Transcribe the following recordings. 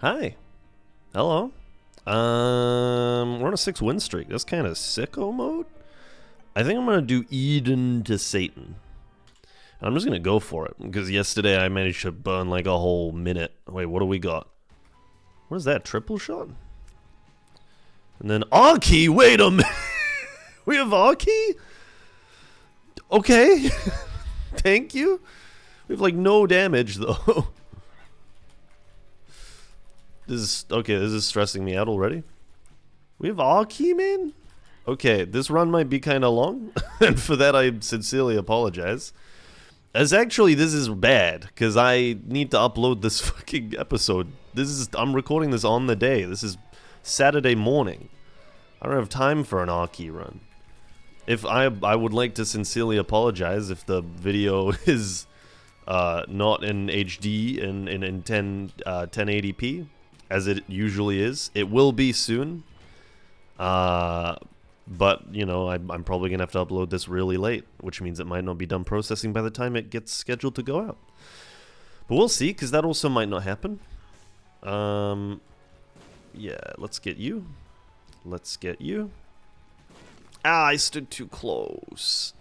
Hi. Hello. We're on a 6 win streak. That's kind of sicko mode. I think I'm gonna do Eden to Satan. I'm just gonna go for it because yesterday I managed to burn like a whole minute. Wait, what do we got? What is that? Triple shot? And then Arky. Wait a minute. We have Arky. Okay. Thank you. We have like no damage though. This is stressing me out already. We have Arky, man? Okay, this run might be kind of long, and for that I sincerely apologize. As actually, this is bad, because I need to upload this fucking episode. I'm recording this on the day. This is Saturday morning. I don't have time for an Arky run. If I would like to sincerely apologize if the video is not in HD in 1080p. As it usually is. It will be soon. But, you know, I'm probably going to have to upload this really late, which means it might not be done processing by the time it gets scheduled to go out. But we'll see, because that also might not happen. Yeah, let's get you. Let's get you. Ah, I stood too close.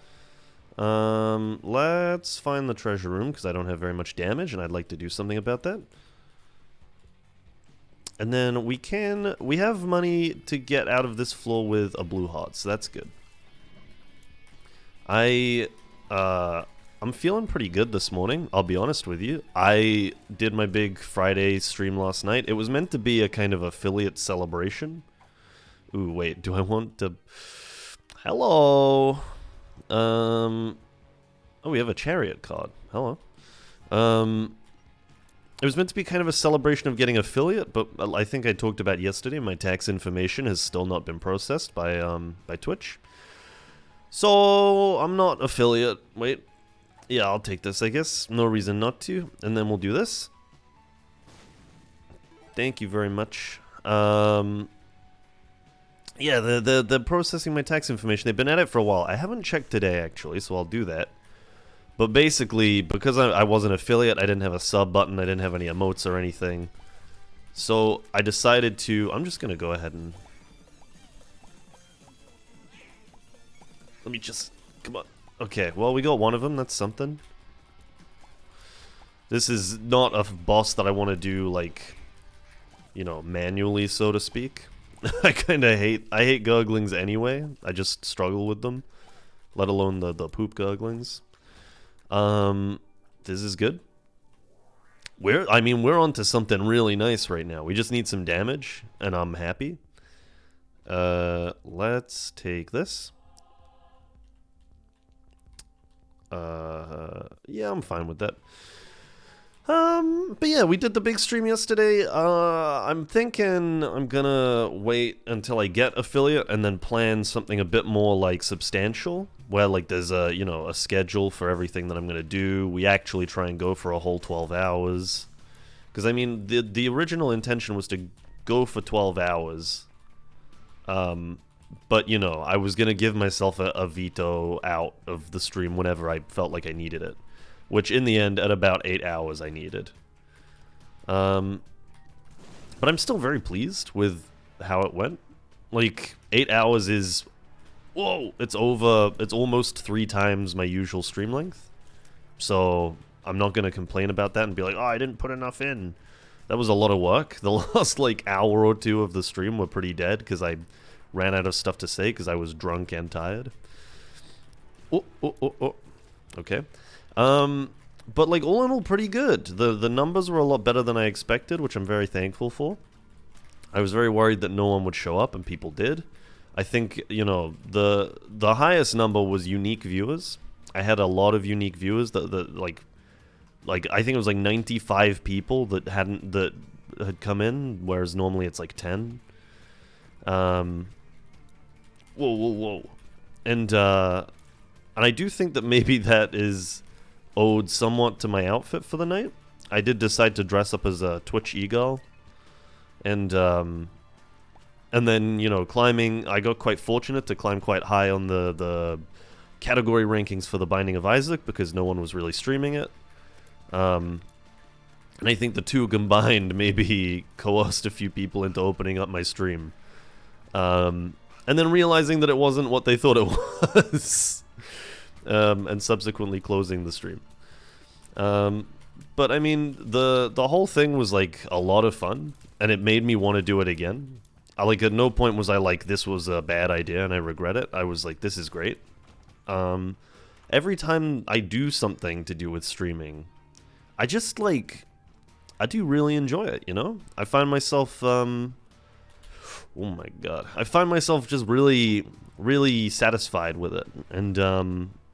Let's find the treasure room, because I don't have very much damage, and I'd like to do something about that. And then we have money to get out of this floor with a blue heart, so that's good. I'm feeling pretty good this morning, I'll be honest with you. I did my big Friday stream last night. It was meant to be a kind of affiliate celebration. Ooh, wait, do I want to... Hello! Oh, we have a chariot card. Hello. It was meant to be kind of a celebration of getting affiliate, but I think I talked about yesterday, my tax information has still not been processed by Twitch. So, I'm not affiliate. Wait. Yeah, I'll take this, I guess. No reason not to. And then we'll do this. Thank you very much. Yeah, the processing my tax information, they've been at it for a while. I haven't checked today, actually, so I'll do that. But basically, because I wasn't affiliate, I didn't have a sub button, I didn't have any emotes or anything. So I decided to... I'm just going to go ahead and... Let me just... Come on. Okay, well, we got one of them, that's something. This is not a boss that I want to do, like, you know, manually, so to speak. I kind of hate... I hate gurglings anyway. I just struggle with them. Let alone the poop gurglings. This is good. We're on to something really nice right now. We just need some damage, and I'm happy. Let's take this. Yeah, I'm fine with that. But yeah, we did the big stream yesterday. I'm thinking I'm gonna wait until I get affiliate and then plan something a bit more, like, substantial. Where, like, there's a, you know, a schedule for everything that I'm gonna do. We actually try and go for a whole 12 hours. Because, I mean, the original intention was to go for 12 hours. But, you know, I was gonna give myself a veto out of the stream whenever I felt like I needed it. Which, in the end, at about 8 hours I needed. But I'm still very pleased with how it went. Like, 8 hours is... Whoa! It's almost 3 times my usual stream length. So, I'm not going to complain about that and be like, oh, I didn't put enough in. That was a lot of work. The last, like, hour or two of the stream were pretty dead because I ran out of stuff to say because I was drunk and tired. Oh. Okay. But, like, all in all, pretty good. The numbers were a lot better than I expected, which I'm very thankful for. I was very worried that no one would show up, and people did. I think, you know, the highest number was unique viewers. I had a lot of unique viewers that like I think it was like 95 people that had come in, whereas normally it's like 10. Whoa. And I do think that maybe that is owed somewhat to my outfit for the night. I did decide to dress up as a Twitch e-girl. And then, you know, climbing, I got quite fortunate to climb quite high on the category rankings for The Binding of Isaac because no one was really streaming it. And I think the two combined maybe coerced a few people into opening up my stream. And then realizing that it wasn't what they thought it was. And subsequently closing the stream. But I mean, the whole thing was like a lot of fun, and it made me want to do it again. Like, at no point was I like, this was a bad idea and I regret it. I was like, this is great. Every time I do something to do with streaming, I just like, I do really enjoy it, you know? I find myself, oh my god, I find myself just really, really satisfied with it, and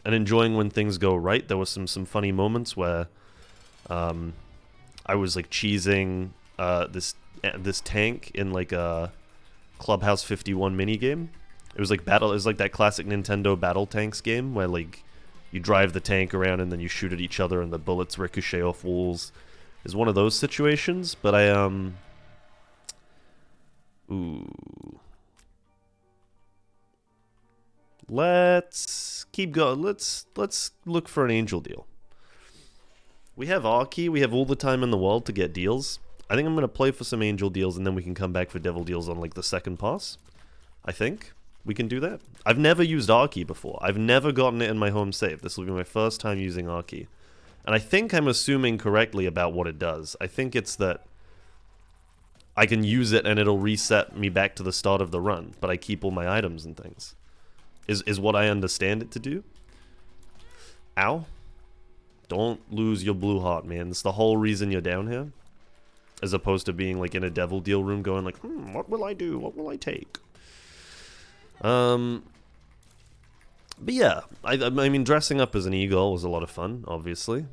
enjoying when things go right. There was some funny moments where, I was like cheesing, this tank in like a Clubhouse 51 minigame. It was like that classic Nintendo Battle Tanks game where like you drive the tank around and then you shoot at each other and the bullets ricochet off walls. It's one of those situations, but I ooh. Let's keep going. Let's look for an angel deal. We have Arky, we have all the time in the world to get deals. I think I'm going to play for some angel deals and then we can come back for devil deals on like the second pass. I think we can do that. I've never used Arky before. I've never gotten it in my home save. This will be my first time using Arky. And I think I'm assuming correctly about what it does. I think it's that I can use it and it'll reset me back to the start of the run, but I keep all my items and things. Is what I understand it to do. Ow. Don't lose your blue heart, man. It's the whole reason you're down here. As opposed to being like in a devil deal room going like, what will I do? What will I take? But yeah, I mean, dressing up as an eagle was a lot of fun, obviously.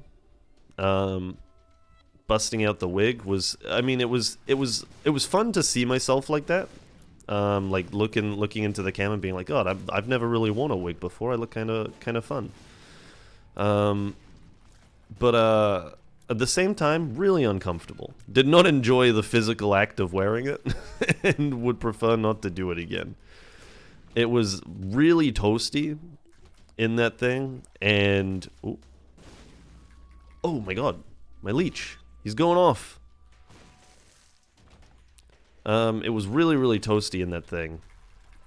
Busting out the wig was, I mean, it was fun to see myself like that. Like looking into the camera and being like, God, I've never really worn a wig before. I look kind of fun. But at the same time, really uncomfortable. Did not enjoy the physical act of wearing it, and would prefer not to do it again. It was really toasty in that thing, and oh my god, my leech, he's going off. It was really, really toasty in that thing,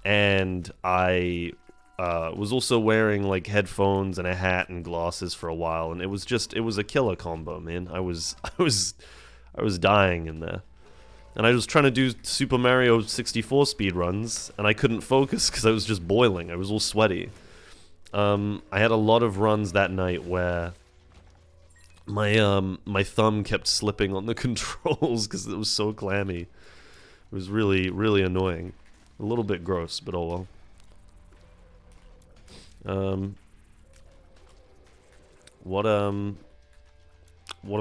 and I was also wearing like headphones and a hat and glasses for a while, and it was a killer combo, man. I was dying in there, and I was trying to do Super Mario 64 speedruns, and I couldn't focus because I was just boiling. I was all sweaty. I had a lot of runs that night where my thumb kept slipping on the controls because it was so clammy. It was really, really annoying. A little bit gross, but oh well. What have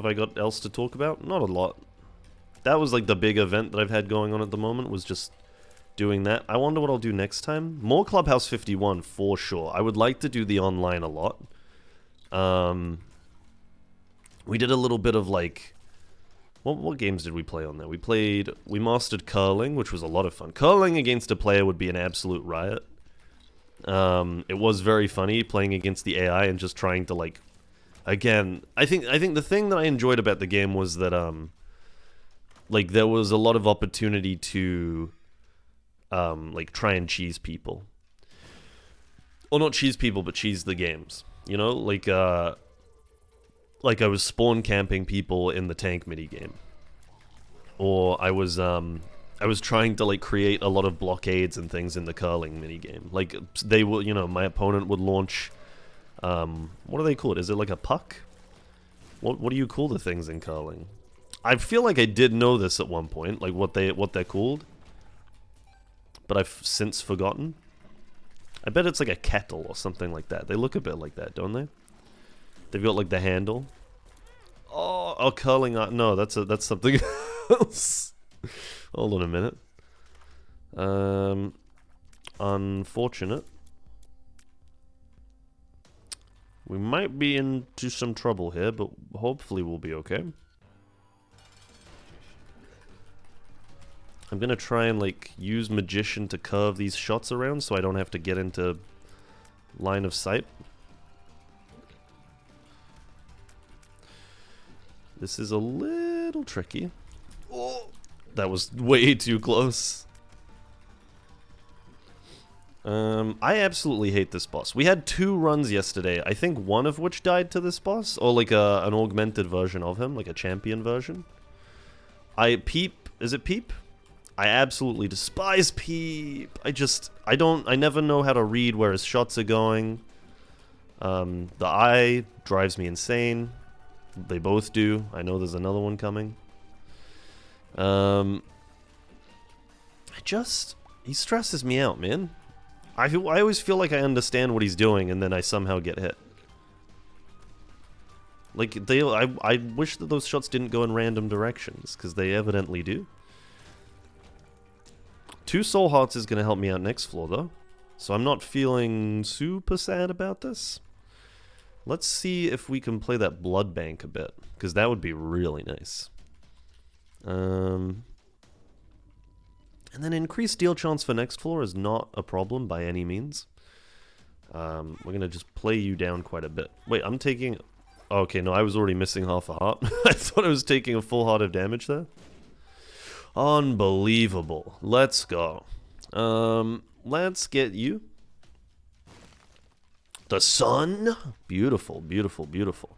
I got else to talk about? Not a lot. That was like the big event that I've had going on at the moment, was just doing that. I wonder what I'll do next time. More Clubhouse 51 for sure. I would like to do the online a lot. We did a little bit of like, what games did we play on there? We mastered curling, which was a lot of fun. Curling against a player would be an absolute riot. It was very funny playing against the AI and just trying to like, again, I think the thing that I enjoyed about the game was that like there was a lot of opportunity to like try and cheese people. Or not cheese people, but cheese the games. You know, like I was spawn camping people in the tank minigame. Or I was trying to like create a lot of blockades and things in the curling minigame. Like they will, you know, my opponent would launch, what are they called? Is it like a puck? What do you call the things in curling? I feel like I did know this at one point, like what they're called, but I've since forgotten. I bet it's like a kettle or something like that. They look a bit like that, don't they? They've got like the handle. Oh, curling. No, that's something else. Hold on a minute. Unfortunate. We might be into some trouble here, but hopefully we'll be okay. I'm gonna try and like use Magician to curve these shots around so I don't have to get into line of sight. This is a little little tricky. Oh, that was way too close. I absolutely hate this boss. We had 2 runs yesterday, I think one of which died to this boss, or like an augmented version of him, like a champion version. Peep, is it Peep? I absolutely despise Peep. I never know how to read where his shots are going. The eye drives me insane. They both do. I know there's another one coming. He stresses me out, man. I always feel like I understand what he's doing, and then I somehow get hit. Like, I wish that those shots didn't go in random directions, because they evidently do. 2 soul hearts is going to help me out next floor, though. So I'm not feeling super sad about this. Let's see if we can play that blood bank a bit, because that would be really nice. And then increased deal chance for next floor is not a problem by any means. We're going to just play you down quite a bit. Wait, I'm taking... Okay, no, I was already missing half a heart. I thought I was taking a full heart of damage there. Unbelievable. Let's go. Let's get you. The sun. Beautiful, beautiful, beautiful.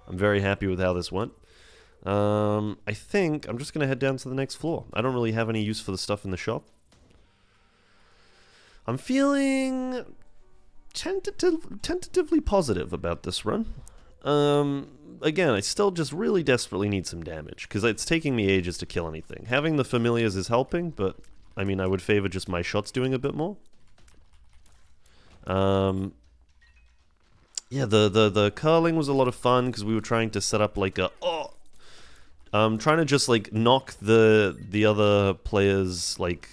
I'm very happy with how this went. I think I'm just going to head down to the next floor. I don't really have any use for the stuff in the shop. I'm feeling tentatively positive about this run. Again, I still just really desperately need some damage, because it's taking me ages to kill anything. Having the familiars is helping, but, I mean, I would favor just my shots doing a bit more. Yeah, the curling was a lot of fun, because we were trying to set up, like, trying to just, like, knock the other players', like,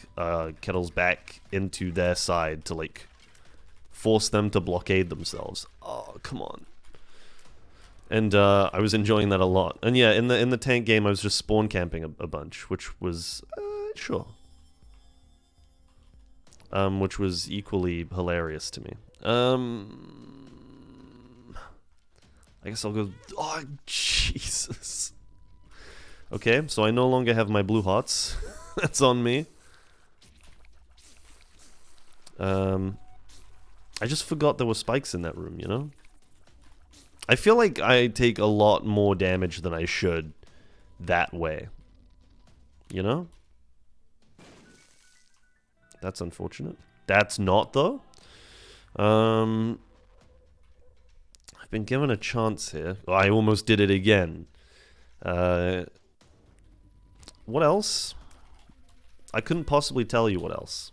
kettles back into their side to, like, force them to blockade themselves. Oh, come on. And I was enjoying that a lot. And yeah, in the tank game, I was just spawn camping a bunch, which was sure, which was equally hilarious to me. I guess I'll go. Oh Jesus. Okay, so I no longer have my blue hearts. That's on me. I just forgot there were spikes in that room, you know? I feel like I take a lot more damage than I should that way. You know? That's unfortunate. That's not, though. I've been given a chance here. Oh, I almost did it again. What else? I couldn't possibly tell you what else.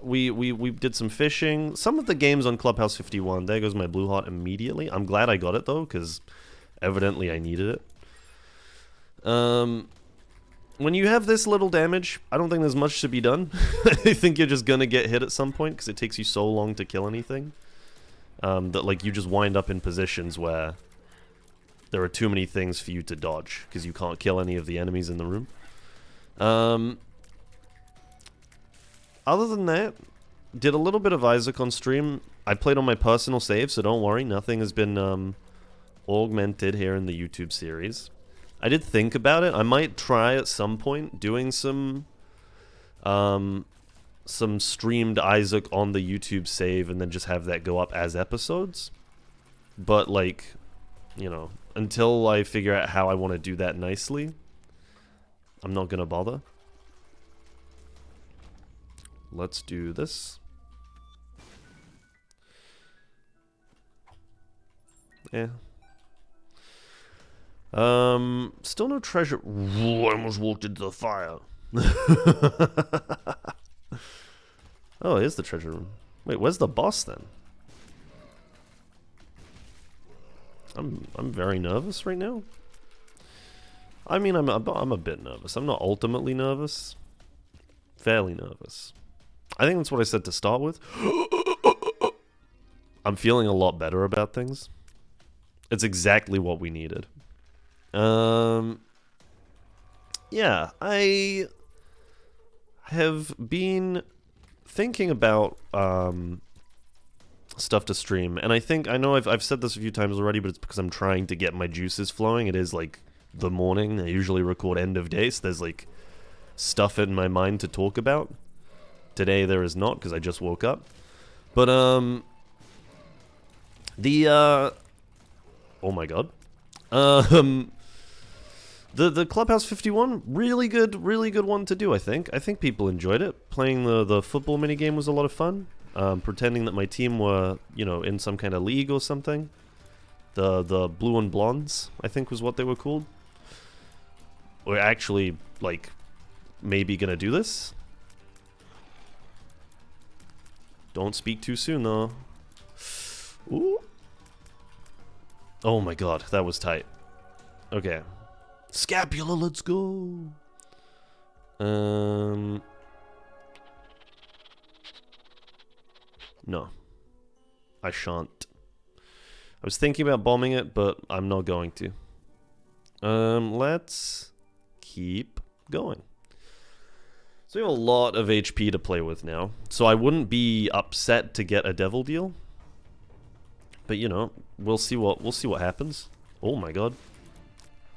We did some fishing. Some of the games on Clubhouse 51. There goes my blue heart immediately. I'm glad I got it though, because evidently I needed it. When you have this little damage, I don't think there's much to be done. I think you're just gonna get hit at some point, because it takes you so long to kill anything. That like you just wind up in positions where there are too many things for you to dodge, because you can't kill any of the enemies in the room. Other than that, did a little bit of Isaac on stream. I played on my personal save, so don't worry. Nothing has been augmented here in the YouTube series. I did think about it. I might try at some point doing some streamed Isaac on the YouTube save and then just have that go up as episodes. But, like, you know, until I figure out how I want to do that nicely, I'm not going to bother. Let's do this. Yeah. Still no treasure. Ooh, I almost walked into the fire. Oh, here's the treasure room. Wait, where's the boss then? I'm very nervous right now. I mean, I'm a bit nervous. I'm not ultimately nervous. Fairly nervous. I think that's what I said to start with. I'm feeling a lot better about things. It's exactly what we needed. Yeah, I have been thinking about stuff to stream, and I know I've said this a few times already, but it's because I'm trying to get my juices flowing. It is like the morning. I usually record end of day, so there's like stuff in my mind to talk about. Today there is not, because I just woke up. But oh my god. The Clubhouse 51, really good one to do, I think. I think people enjoyed it. Playing the football minigame was a lot of fun. Pretending that my team were, in some kind of league or something. The Blue and Blondes, I think was what they were called. We're actually, like, maybe gonna do this. Don't speak too soon, though. Ooh. Oh my god, that was tight. Okay. Scapula, let's go. No. I shan't. I was thinking about bombing it, but I'm not going to. Let's keep going. So we have a lot of HP to play with now. So I wouldn't be upset to get a devil deal. But we'll see what happens. Oh my god.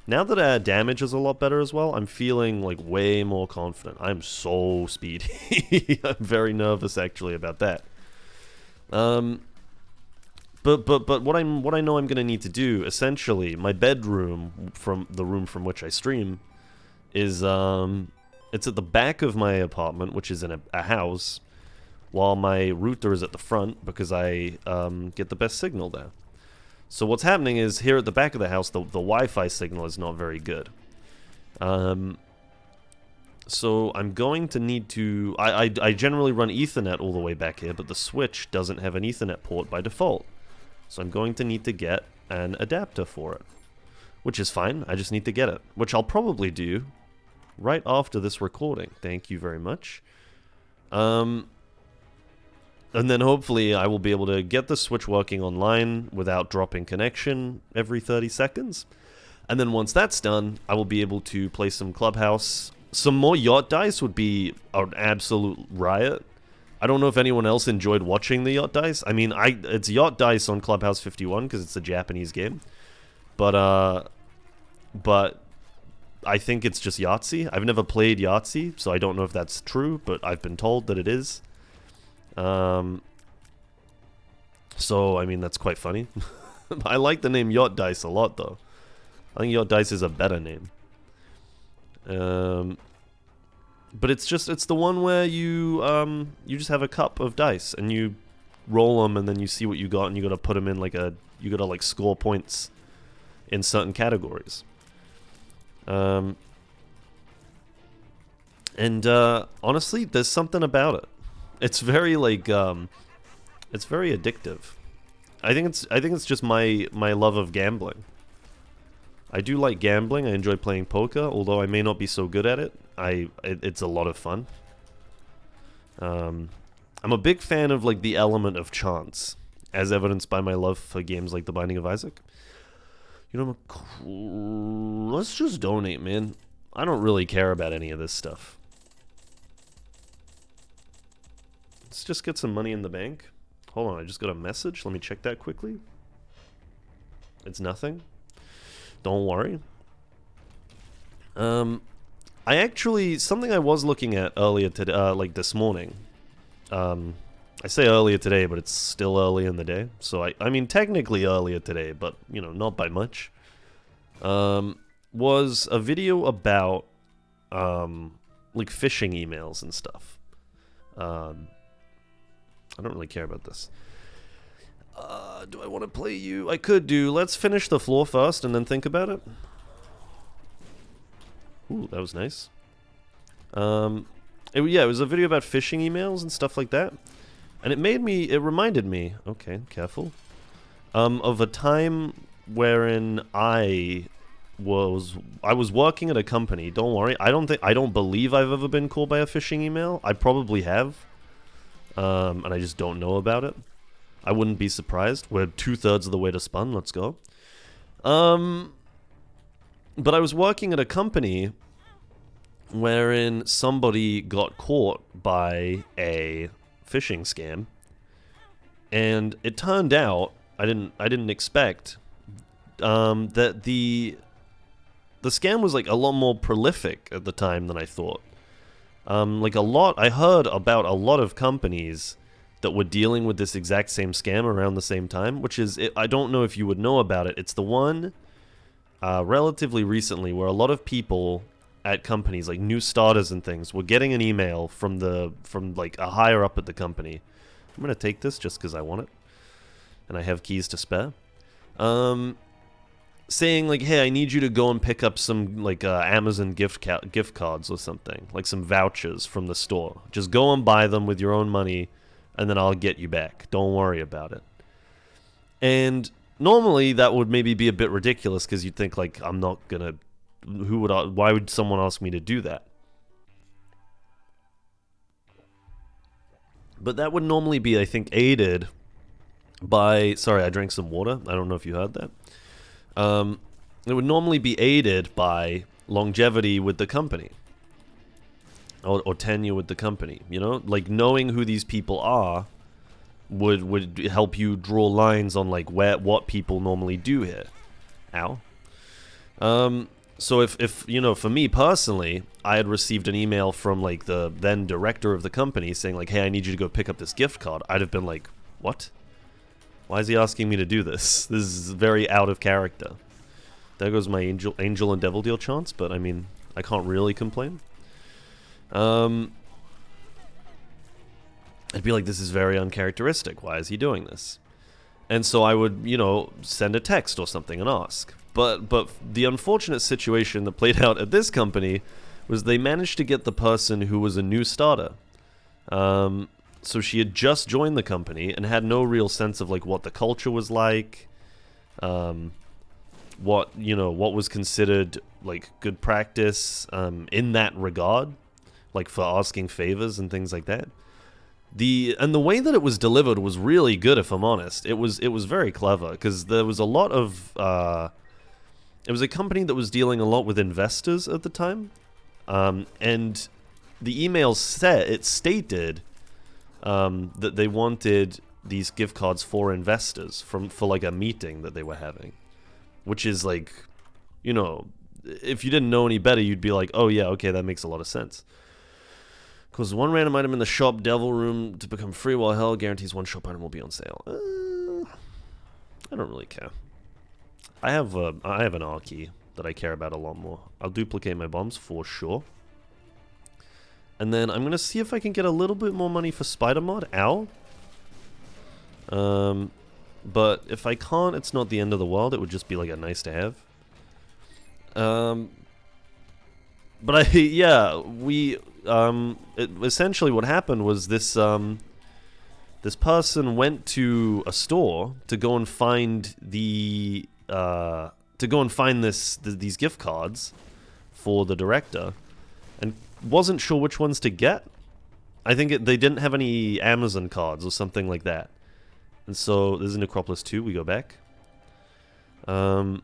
Now that our damage is a lot better as well, I'm feeling like way more confident. I'm so speedy. I'm very nervous actually about that. But what I know I'm gonna need to do, essentially, my bedroom from the room from which I stream is it's at the back of my apartment, which is in a house, while my router is at the front because I get the best signal there. So what's happening is here at the back of the house, the Wi-Fi signal is not very good. So I'm going to need to... I generally run Ethernet all the way back here, but the Switch doesn't have an Ethernet port by default. So I'm going to need to get an adapter for it. Which is fine, I just need to get it. Which I'll probably do right after this recording. Thank you very much. And then hopefully I will be able to get the Switch working online without dropping connection every 30 seconds. And then once that's done, I will be able to play some Clubhouse. Some more Yacht Dice would be an absolute riot. I don't know if anyone else enjoyed watching the Yacht Dice. I mean, it's Yacht Dice on Clubhouse 51 because it's a Japanese game. But I think it's just Yahtzee. I've never played Yahtzee, so I don't know if that's true, but I've been told that it is. So, I mean, that's quite funny. I like the name Yacht Dice a lot, though. I think Yacht Dice is a better name. But it's the one where you just have a cup of dice, and you roll them, and then you see what you got, and you gotta put them in you gotta, score points in certain categories. Honestly, there's something about it. It's very it's very addictive. I think it's just my love of gambling. I do like gambling. I enjoy playing poker, although I may not be so good at it. It's a lot of fun. I'm a big fan of the element of chance, as evidenced by my love for games like The Binding of Isaac. Let's just donate, man. I don't really care about any of this stuff. Let's just get some money in the bank. Hold on, I just got a message. Let me check that quickly. It's nothing. Don't worry. I actually... Something I was looking at earlier today, this morning. I say earlier today, but it's still early in the day. So, I mean, technically earlier today, but, not by much. Was a video about, phishing emails and stuff. I don't really care about this. Do I want to play you? I could do. Let's finish the floor first and then think about it. Ooh, that was nice. It was a video about phishing emails and stuff like that. And it reminded me, okay, careful, of a time wherein I was working at a company. Don't worry, I don't believe I've ever been called by a phishing email. I probably have. And I just don't know about it. I wouldn't be surprised. We're 2/3 of the way to Spun. Let's go. But I was working at a company wherein somebody got caught by a phishing scam, and it turned out I didn't expect that the scam was like a lot more prolific at the time than I thought. I heard about a lot of companies that were dealing with this exact same scam around the same time, which is, I don't know if you would know about it. It's the one relatively recently where a lot of people at companies, like new starters and things, were getting an email from like a higher up at the company. I'm gonna take this just because I want it, and I have keys to spare. Saying like, hey, I need you to go and pick up some like Amazon gift cards or something, like some vouchers from the store. Just go and buy them with your own money, and then I'll get you back. Don't worry about it. And normally that would maybe be a bit ridiculous because you'd think like, I'm not gonna. Why would someone ask me to do that? But that would normally be, I think, aided by. Sorry, I drank some water. I don't know if you heard that. It would normally be aided by longevity with the company. Or tenure with the company, you know? Like, knowing who these people are would help you draw lines on, like, what people normally do here. Ow. So if you know, for me personally, I had received an email from, like, the then director of the company saying, like, hey, I need you to go pick up this gift card, I'd have been like, what? Why is he asking me to do this? This is very out of character. There goes my angel and devil deal chance, but I mean, I can't really complain. I'd be like, this is very uncharacteristic. Why is he doing this? And so I would, you know, send a text or something and ask. But the unfortunate situation that played out at this company was they managed to get the person who was a new starter. So she had just joined the company and had no real sense of like what the culture was like, what was considered like good practice in that regard, like for asking favors and things like that. The way that it was delivered was really good, if I'm honest. It was very clever because there was a lot of it was a company that was dealing a lot with investors at the time, and the email stated that they wanted these gift cards for investors for like a meeting that they were having, which is like, you know, if you didn't know any better, you'd be like, oh yeah, okay, that makes a lot of sense. Because one random item in the shop Devil Room to become free while hell guarantees one shop item will be on sale. I don't really care. I have an R key that I care about a lot more. I'll duplicate my bombs for sure. And then I'm going to see if I can get a little bit more money for Spider Mod. Ow. But if I can't, it's not the end of the world. It would just be like a nice to have. But essentially what happened was this this person went to a store to go and find these gift cards for the director, and wasn't sure which ones to get. I think they didn't have any Amazon cards or something like that. And so this is Necropolis 2, we go back. And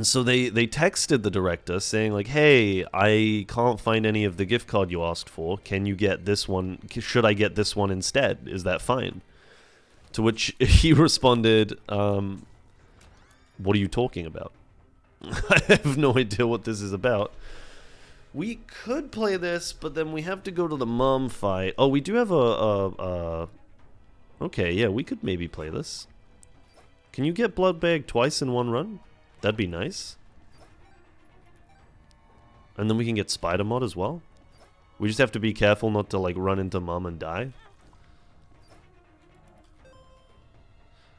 so they texted the director saying like, hey, I can't find any of the gift card you asked for. Can you get this one? Should I get this one instead? Is that fine? To which he responded, what are you talking about? I have no idea what this is about. We could play this, but then we have to go to the mom fight. Oh, we do have okay, yeah, we could maybe play this. Can you get Blood Bag twice in one run? That'd be nice. And then we can get Spider Mod as well. We just have to be careful not to like run into Mom and die.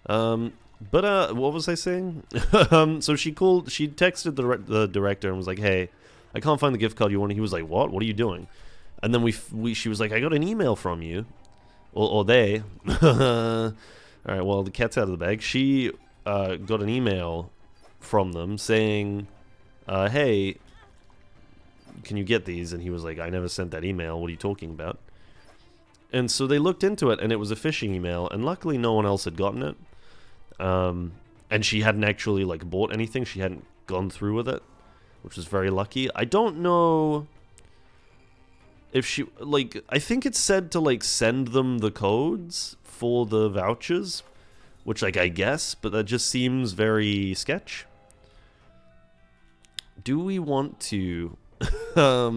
But what was I saying? So she texted the director and was like, hey, I can't find the gift card you want. He was like, what? What are you doing? And then she was like, I got an email from you. Or they. Alright, well, the cat's out of the bag. She got an email from them saying, hey, can you get these? And he was like, I never sent that email. What are you talking about? And so they looked into it, and it was a phishing email, and luckily no one else had gotten it. And she hadn't actually like bought anything. She hadn't gone through with it, which was very lucky. I don't know if she, like, I think it said to like send them the codes for the vouchers, which like I guess, but that just seems very sketch. Do we want to... I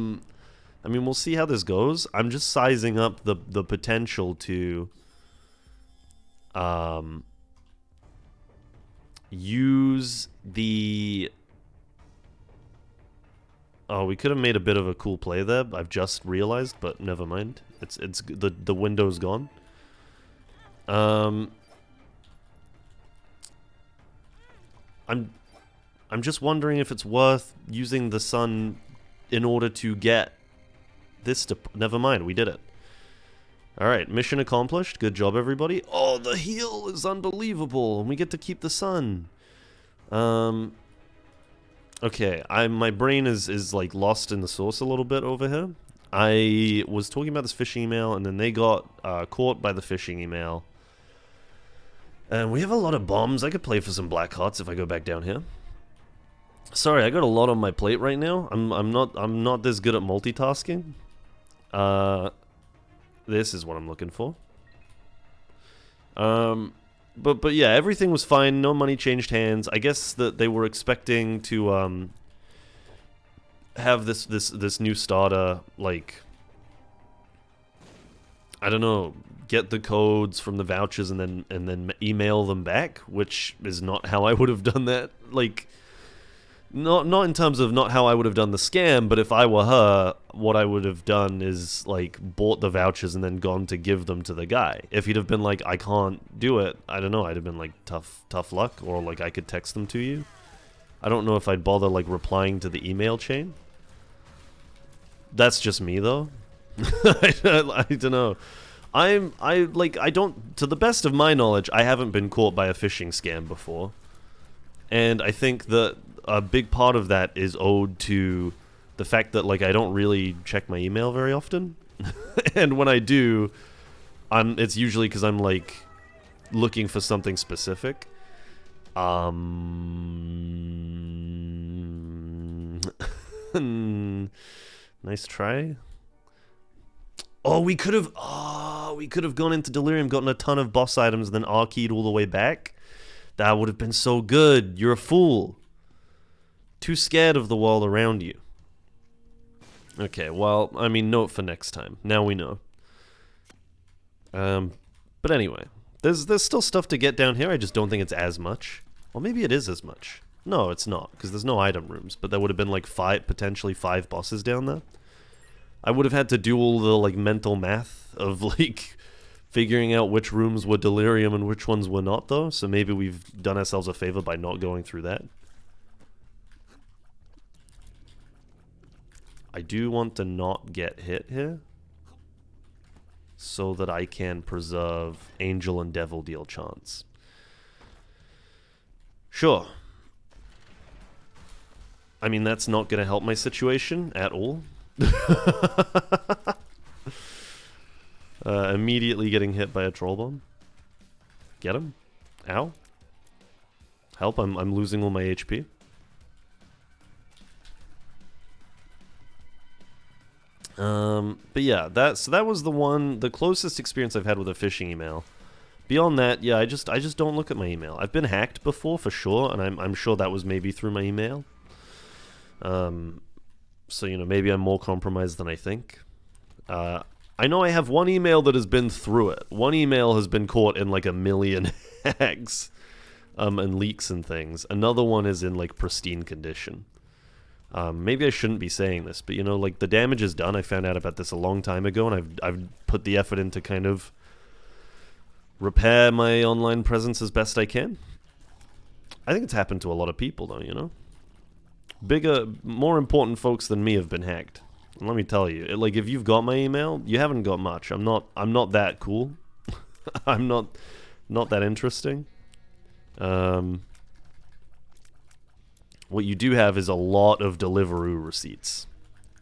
mean, we'll see how this goes. I'm just sizing up the potential to... use the... Oh, we could have made a bit of a cool play there. I've just realized, but never mind. It's the window's gone. I'm just wondering if it's worth using the sun in order to get this to... Never mind, we did it. Alright, mission accomplished. Good job, everybody. Oh, the heal is unbelievable, and we get to keep the sun. Okay, my brain is like lost in the sauce a little bit over here. I was talking about this phishing email, and then they got caught by the phishing email. And we have a lot of bombs. I could play for some black hearts if I go back down here. Sorry, I got a lot on my plate right now. I'm not this good at multitasking. This is what I'm looking for. But yeah, everything was fine. No money changed hands. I guess that they were expecting to have this new starter, like, I don't know, get the codes from the vouchers and then email them back, which is not how I would have done that. Like, not in terms of not how I would have done the scam, but if I were her, what I would have done is, like, bought the vouchers and then gone to give them to the guy. If he'd have been like, I can't do it, I don't know, I'd have been like, tough luck, or like, I could text them to you. I don't know if I'd bother, like, replying to the email chain. That's just me, though. I don't know. I don't, to the best of my knowledge, I haven't been caught by a phishing scam before. And I think that a big part of that is owed to the fact that, like, I don't really check my email very often. And when I do, it's usually because I'm, like, looking for something specific. Nice try. Oh, we could have gone into Delirium, gotten a ton of boss items, and then R-keyed all the way back. That would have been so good. You're a fool. Too scared of the world around you. Okay, well, I mean, note for next time. Now we know. But anyway, there's still stuff to get down here. I just don't think it's as much. Well, maybe it is as much. No, it's not, because there's no item rooms. But there would have been like potentially five bosses down there. I would have had to do all the like mental math of like figuring out which rooms were Delirium and which ones were not, though. So maybe we've done ourselves a favor by not going through that. I do want to not get hit here, so that I can preserve Angel and Devil Deal chance. Sure. I mean, that's not going to help my situation at all. Immediately getting hit by a troll bomb. Get him. Ow. Help, I'm losing all my HP. But yeah, that was the closest experience I've had with a phishing email. Beyond that, yeah, I just don't look at my email. I've been hacked before for sure, and I'm sure that was maybe through my email. So you know, maybe I'm more compromised than I think. I know I have one email that has been through it. One email has been caught in like a million hacks, and leaks and things. Another one is in like pristine condition. Maybe I shouldn't be saying this, but you know, like, the damage is done. I found out about this a long time ago, and I've put the effort in to kind of repair my online presence as best I can. I think it's happened to a lot of people, though, you know? Bigger, more important folks than me have been hacked. And let me tell you, like, if you've got my email, you haven't got much. I'm not that cool. I'm not that interesting. What you do have is a lot of Deliveroo receipts.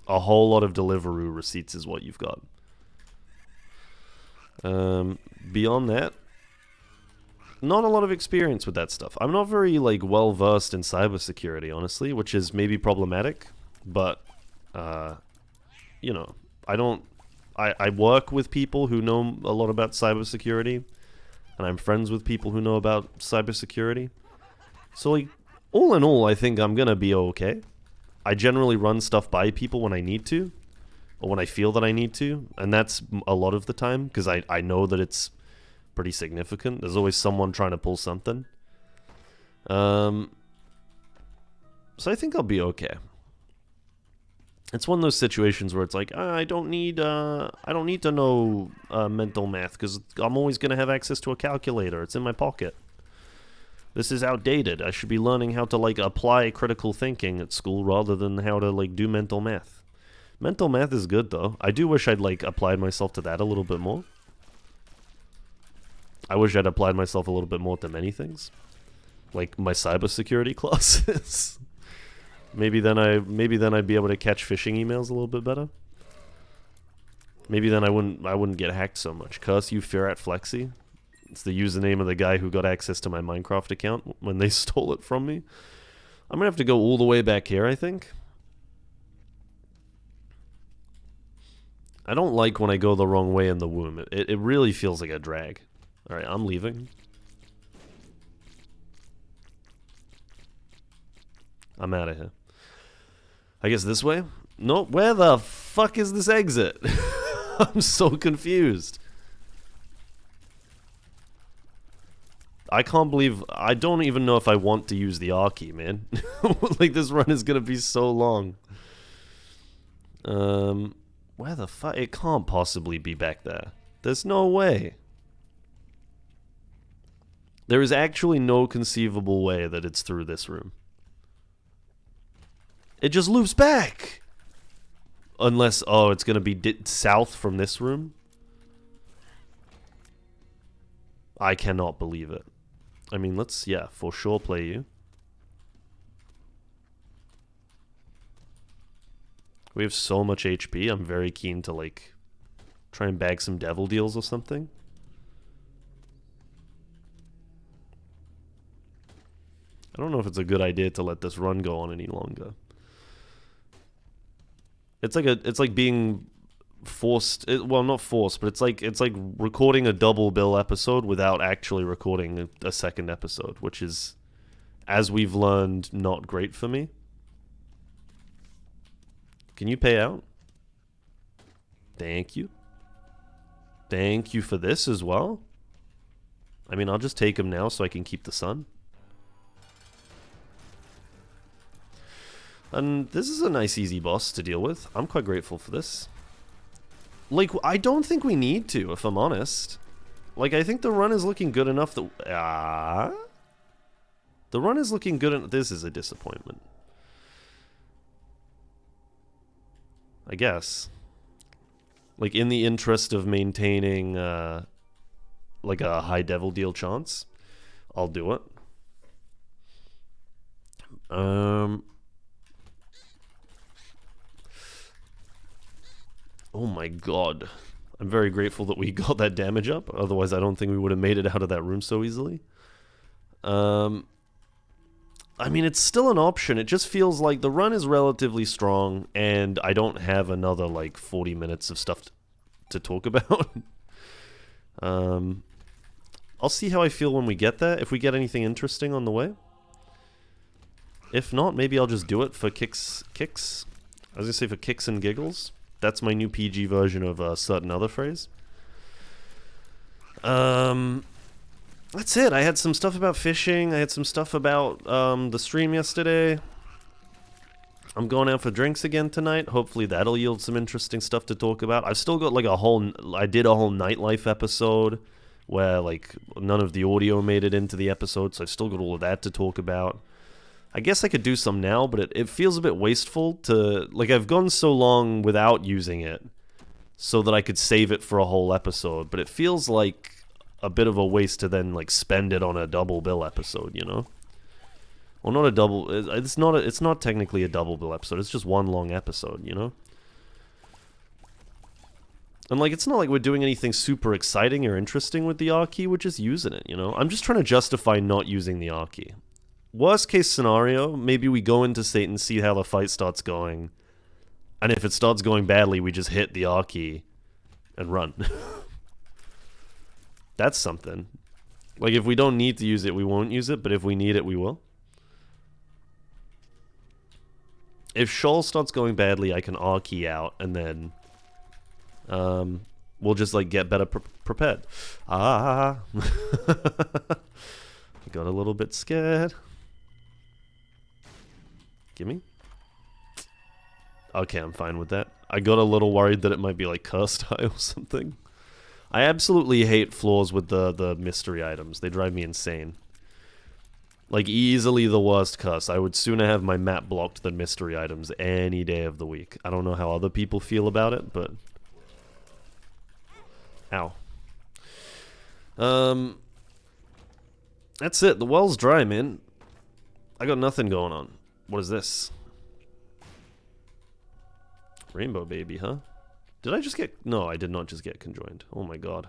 A whole lot of Deliveroo receipts is what you've got. Beyond that, not a lot of experience with that stuff. I'm not very, like, well-versed in cybersecurity, honestly, which is maybe problematic, but, you know, I work with people who know a lot about cybersecurity, and I'm friends with people who know about cybersecurity. So, like, all in all, I think I'm gonna be okay. I generally run stuff by people when I need to, or when I feel that I need to, and that's a lot of the time, because I know that it's pretty significant. There's always someone trying to pull something. So I think I'll be okay. It's one of those situations where it's like, I don't need to know mental math, because I'm always going to have access to a calculator. It's in my pocket. This is outdated. I should be learning how to, like, apply critical thinking at school rather than how to, like, do mental math. Mental math is good, though. I do wish I'd, like, applied myself to that a little bit more. I wish I'd applied myself a little bit more to many things. Like my cybersecurity classes. Maybe then I'd be able to catch phishing emails a little bit better. Maybe then I wouldn't get hacked so much. Curse you, Fearat Flexi. It's the username of the guy who got access to my Minecraft account when they stole it from me. I'm gonna have to go all the way back here, I think. I don't like when I go the wrong way in the womb. It really feels like a drag. Alright, I'm leaving. I'm out of here. I guess this way? No, where the fuck is this exit? I'm so confused. I can't believe... I don't even know if I want to use the R key, man. Like, this run is gonna be so long. Where the fuck? It can't possibly be back there. There's no way. There is actually no conceivable way that it's through this room. It just loops back! Unless, oh, it's gonna be south from this room? I cannot believe it. I mean, let's, yeah, for sure play you. We have so much HP, I'm very keen to, like, try and bag some devil deals or something. I don't know if it's a good idea to let this run go on any longer. It's like being forced, well, not forced, but it's like recording a double bill episode without actually recording a second episode, which is, as we've learned, not great for me. Can you pay out? Thank you. Thank you for this as well. I mean, I'll just take him now so I can keep the sun. And this is a nice easy boss to deal with. I'm quite grateful for this. Like, I don't think we need to, if I'm honest. Like, I think the run is looking good enough that... the run is looking good enough... This is a disappointment. I guess. Like, in the interest of maintaining, like, a high devil deal chance, I'll do it. Oh my god. I'm very grateful that we got that damage up. Otherwise, I don't think we would have made it out of that room so easily. I mean, it's still an option. It just feels like the run is relatively strong, and I don't have another, like, 40 minutes of stuff to talk about. I'll see how I feel when we get there, if we get anything interesting on the way. If not, maybe I'll just do it for kicks. I was gonna say for kicks and giggles. That's my new PG version of a certain other phrase. That's it. I had some stuff about fishing. I had some stuff about the stream yesterday. I'm going out for drinks again tonight. Hopefully that'll yield some interesting stuff to talk about. I've still got like I did a whole nightlife episode where like none of the audio made it into the episode, so I've still got all of that to talk about. I guess I could do some now, but it feels a bit wasteful to... Like, I've gone so long without using it so that I could save it for a whole episode, but it feels like a bit of a waste to then, like, spend it on a double bill episode, you know? Well, not a double... It's not technically a double bill episode, it's just one long episode, you know? And, like, it's not like we're doing anything super exciting or interesting with the R key, we're just using it, you know? I'm just trying to justify not using the R key. Worst case scenario, maybe we go into Satan, see how the fight starts going, and if it starts going badly, we just hit the R key and run. That's something. Like, if we don't need to use it, we won't use it, but if we need it, we will. If Shoal starts going badly, I can R-key out, and then we'll just like get better prepared. I got a little bit scared. Gimme. Okay, I'm fine with that. I got a little worried that it might be like cursed high or something. I absolutely hate floors with the mystery items. They drive me insane. Like, easily the worst cuss. I would sooner have my map blocked than mystery items any day of the week. I don't know how other people feel about it, but... Ow. That's it. The well's dry, man. I got nothing going on. What is this? Rainbow baby, huh? Did I just get... No, I did not just get conjoined. Oh my god.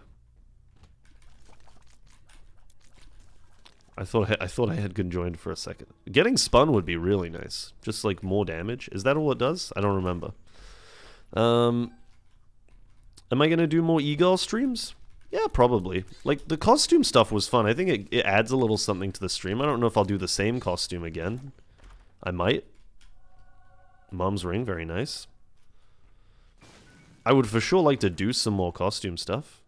I thought I had conjoined for a second. Getting spun would be really nice. Just like more damage. Is that all it does? I don't remember. Am I gonna do more e-girl streams? Yeah, probably. Like, the costume stuff was fun. I think it adds a little something to the stream. I don't know if I'll do the same costume again. I might. Mom's ring, very nice. I would for sure like to do some more costume stuff.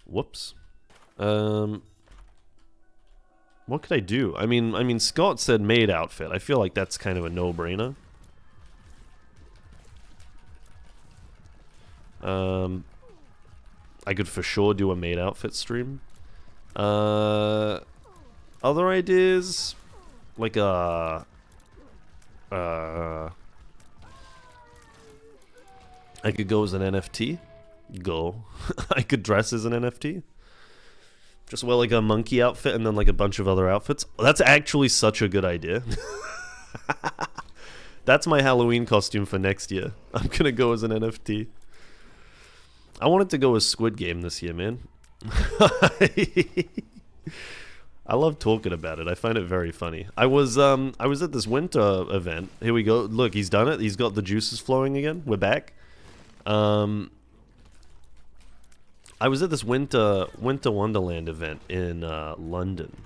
Whoops. What could I do? I mean, Scott said maid outfit. I feel like that's kind of a no-brainer. I could for sure do a maid outfit stream. Other ideas? Like I could go as an NFT. Go. I could dress as an NFT. Just wear like a monkey outfit and then like a bunch of other outfits. That's actually such a good idea. That's my Halloween costume for next year. I'm gonna go as an NFT. I wanted to go as Squid Game this year, man. I love talking about it. I find it very funny. I was at this winter event. Here we go. Look, he's done it. He's got the juices flowing again. We're back. I was at this Winter Wonderland event in London.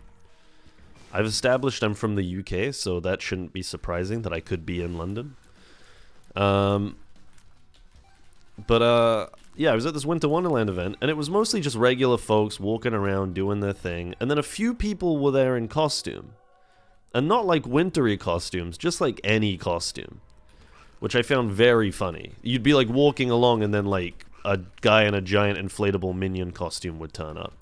I've established I'm from the UK, so that shouldn't be surprising that I could be in London. Yeah, I was at this Winter Wonderland event, and it was mostly just regular folks walking around doing their thing, and then a few people were there in costume. And not like wintry costumes, just like any costume. Which I found very funny. You'd be like walking along and then like a guy in a giant inflatable minion costume would turn up.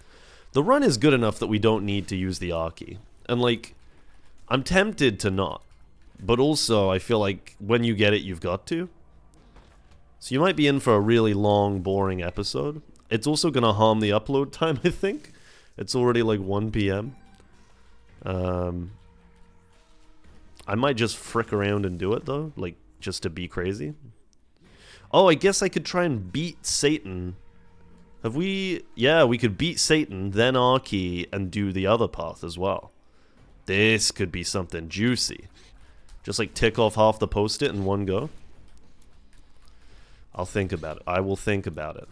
The run is good enough that we don't need to use the Arky. And like, I'm tempted to not. But also, I feel like when you get it, you've got to. So you might be in for a really long, boring episode. It's also going to harm the upload time, I think. It's already like 1 p.m. I might just frick around and do it, though. Like, just to be crazy. Oh, I guess I could try and beat Satan. Have we... Yeah, we could beat Satan, then Arky, and do the other path as well. This could be something juicy. Just like tick off half the post-it in one go. I'll think about it. I will think about it.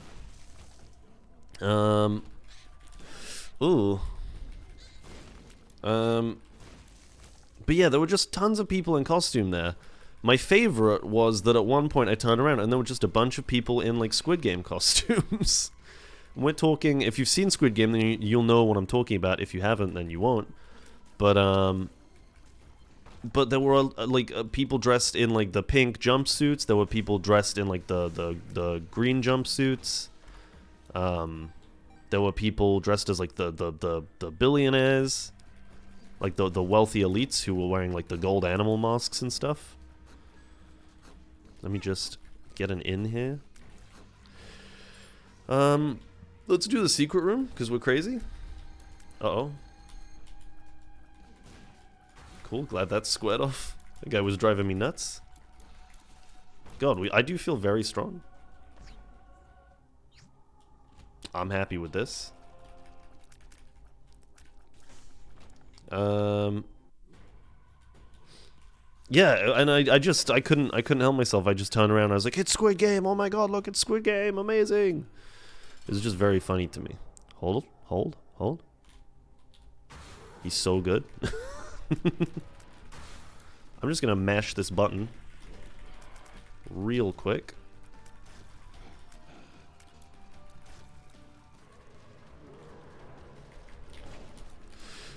Ooh. But yeah, there were just tons of people in costume there. My favorite was that at one point I turned around and there were just a bunch of people in like Squid Game costumes. We're talking, if you've seen Squid Game, then you'll know what I'm talking about. If you haven't, then you won't. But there were like people dressed in like the pink jumpsuits. There were people dressed in like the green jumpsuits. There were people dressed as like the billionaires, like the wealthy elites who were wearing like the gold animal masks and stuff. Let me just get an in here. Let's do the secret room, because we're crazy. Uh-oh. Cool, glad that's squared off. That guy was driving me nuts. God, I do feel very strong. I'm happy with this. Yeah, and I couldn't help myself. I just turned around and I was like, it's Squid Game! Oh my god, look, it's Squid Game! Amazing! It was just very funny to me. Hold. He's so good. I'm just gonna mash this button real quick.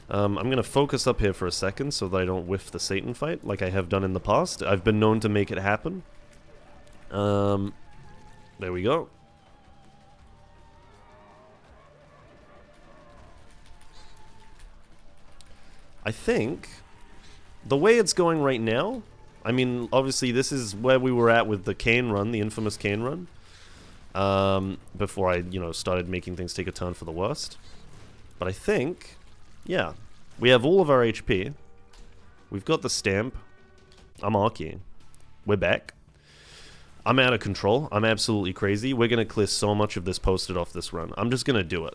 I'm going to focus up here for a second so that I don't whiff the Satan fight like I have done in the past. I've been known to make it happen. There we go. I think the way it's going right now, I mean, obviously this is where we were at with the Kain run, the infamous Kain run. Before I, started making things take a turn for the worst. But I think... yeah, we have all of our HP. We've got the stamp. I'm Arky. We're back. I'm out of control. I'm absolutely crazy. We're going to clear so much of this posted off this run. I'm just going to do it.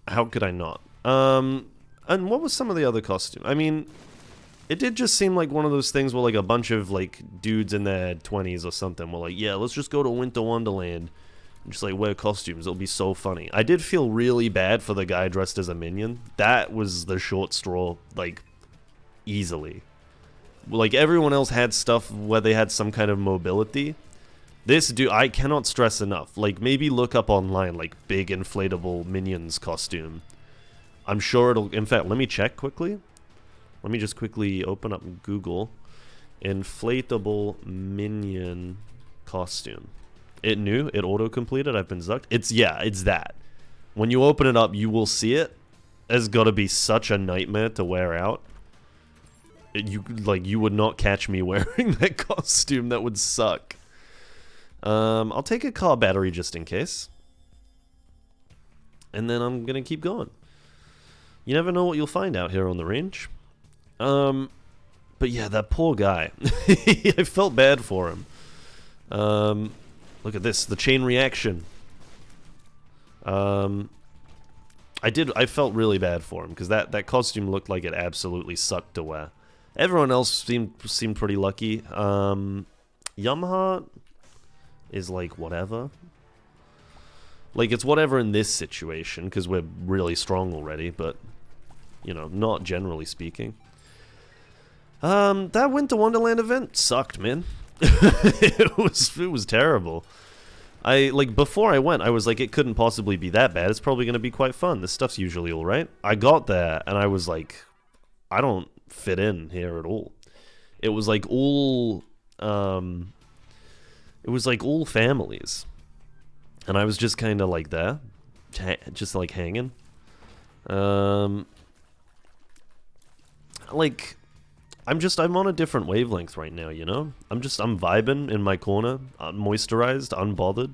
How could I not? And what was some of the other costume? I mean, it did just seem like one of those things where like a bunch of like dudes in their 20s or something were like, yeah, let's just go to Winter Wonderland. Just like wear costumes, it'll be so funny. I did feel really bad for the guy dressed as a minion. That was the short straw, like, easily. Like, everyone else had stuff where they had some kind of mobility. This dude, I cannot stress enough. Like, maybe look up online, like, big inflatable minions costume. I'm sure it'll, in fact, let me check quickly. Let me just quickly open up Google. Inflatable minion costume. It knew, it auto-completed, I've been zucked. It's that. When you open it up, you will see it. It's gotta be such a nightmare to wear out. You would not catch me wearing that costume, that would suck. I'll take a car battery just in case. And then I'm gonna keep going. You never know what you'll find out here on the range. But yeah, that poor guy. I felt bad for him. Look at this, the chain reaction. I felt really bad for him, because that costume looked like it absolutely sucked to wear. Everyone else seemed pretty lucky. Yamaha is like whatever. Like, it's whatever in this situation, because we're really strong already, but, not generally speaking. That Winter Wonderland event sucked, man. it was terrible. Before I went, I was like, it couldn't possibly be that bad. It's probably going to be quite fun. This stuff's usually alright. I got there, and I was like, I don't fit in here at all. It was like all, families. And I was just kind of like there. Just like hanging. I'm on a different wavelength right now, I'm vibing in my corner, moisturized, unbothered.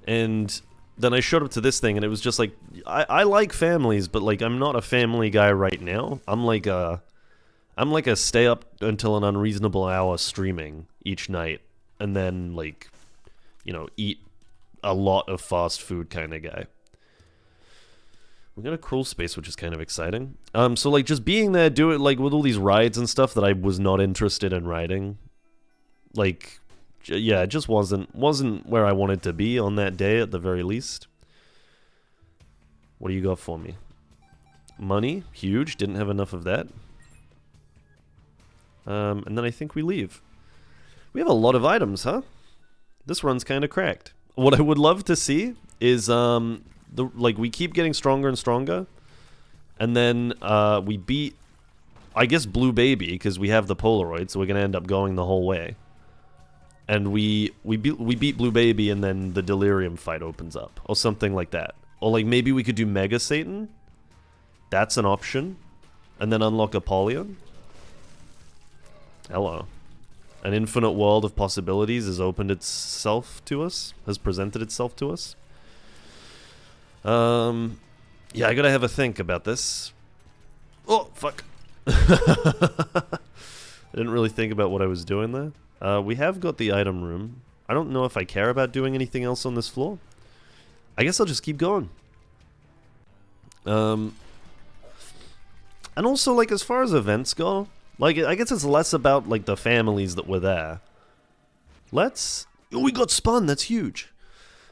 And then I showed up to this thing, and it was just like, I like families, but like, I'm not a family guy right now. I'm like a stay up until an unreasonable hour streaming each night, and then like, eat a lot of fast food kind of guy. We got a crawl space, which is kind of exciting. So like just being there, do it like with all these rides and stuff that I was not interested in riding. Like, yeah, it just wasn't where I wanted to be on that day at the very least. What do you got for me? Money, huge. Didn't have enough of that. And then I think we leave. We have a lot of items, huh? This run's kind of cracked. What I would love to see is we keep getting stronger and stronger, and then we beat, I guess, Blue Baby, because we have the Polaroid, so we're gonna end up going the whole way. And we beat Blue Baby, and then the Delirium fight opens up, or something like that. Or like maybe we could do Mega Satan. That's an option, and then unlock Apollyon. Hello. An infinite world of possibilities has opened itself to us, has presented itself to us. Yeah, I gotta have a think about this. Oh, fuck. I didn't really think about what I was doing there. We have got the item room. I don't know if I care about doing anything else on this floor. I guess I'll just keep going. And also, like, as far as events go, like, I guess it's less about, like, the families that were there. Oh, we got spun, that's huge.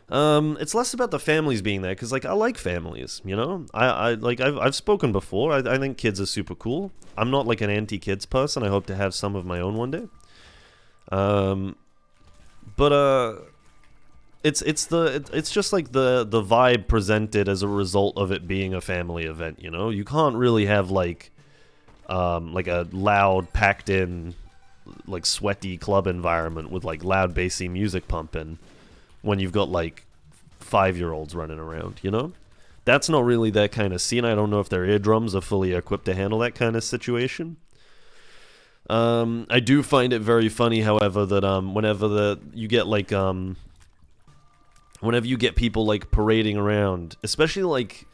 It's less about the families being there, because, like, I like families, you know? I've spoken before. I think kids are super cool. I'm not, like, an anti-kids person. I hope to have some of my own one day. But it's just like the vibe presented as a result of it being a family event, you know? You can't really have, like a loud, packed-in, like, sweaty club environment with, like, loud, bassy music pumping when you've got, like, 5-year-olds running around, you know? That's not really that kind of scene. I don't know if their eardrums are fully equipped to handle that kind of situation. I do find it very funny, however, that whenever you get, like, whenever you get people, like, parading around, especially, like,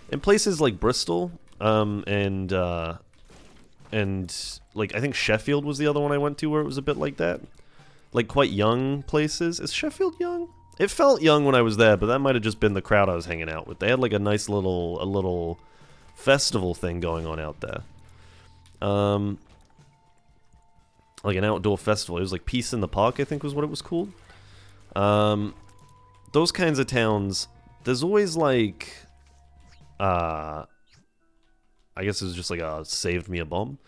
in places like Bristol, and like, I think Sheffield was the other one I went to where it was a bit like that. Like, quite young places. Is Sheffield young? It felt young when I was there, but that might have just been the crowd I was hanging out with. They had, like, a nice little festival thing going on out there. Like an outdoor festival. It was like Peace in the Park, I think was what it was called. Those kinds of towns, there's always, like, I guess it was just like a saved me a bomb.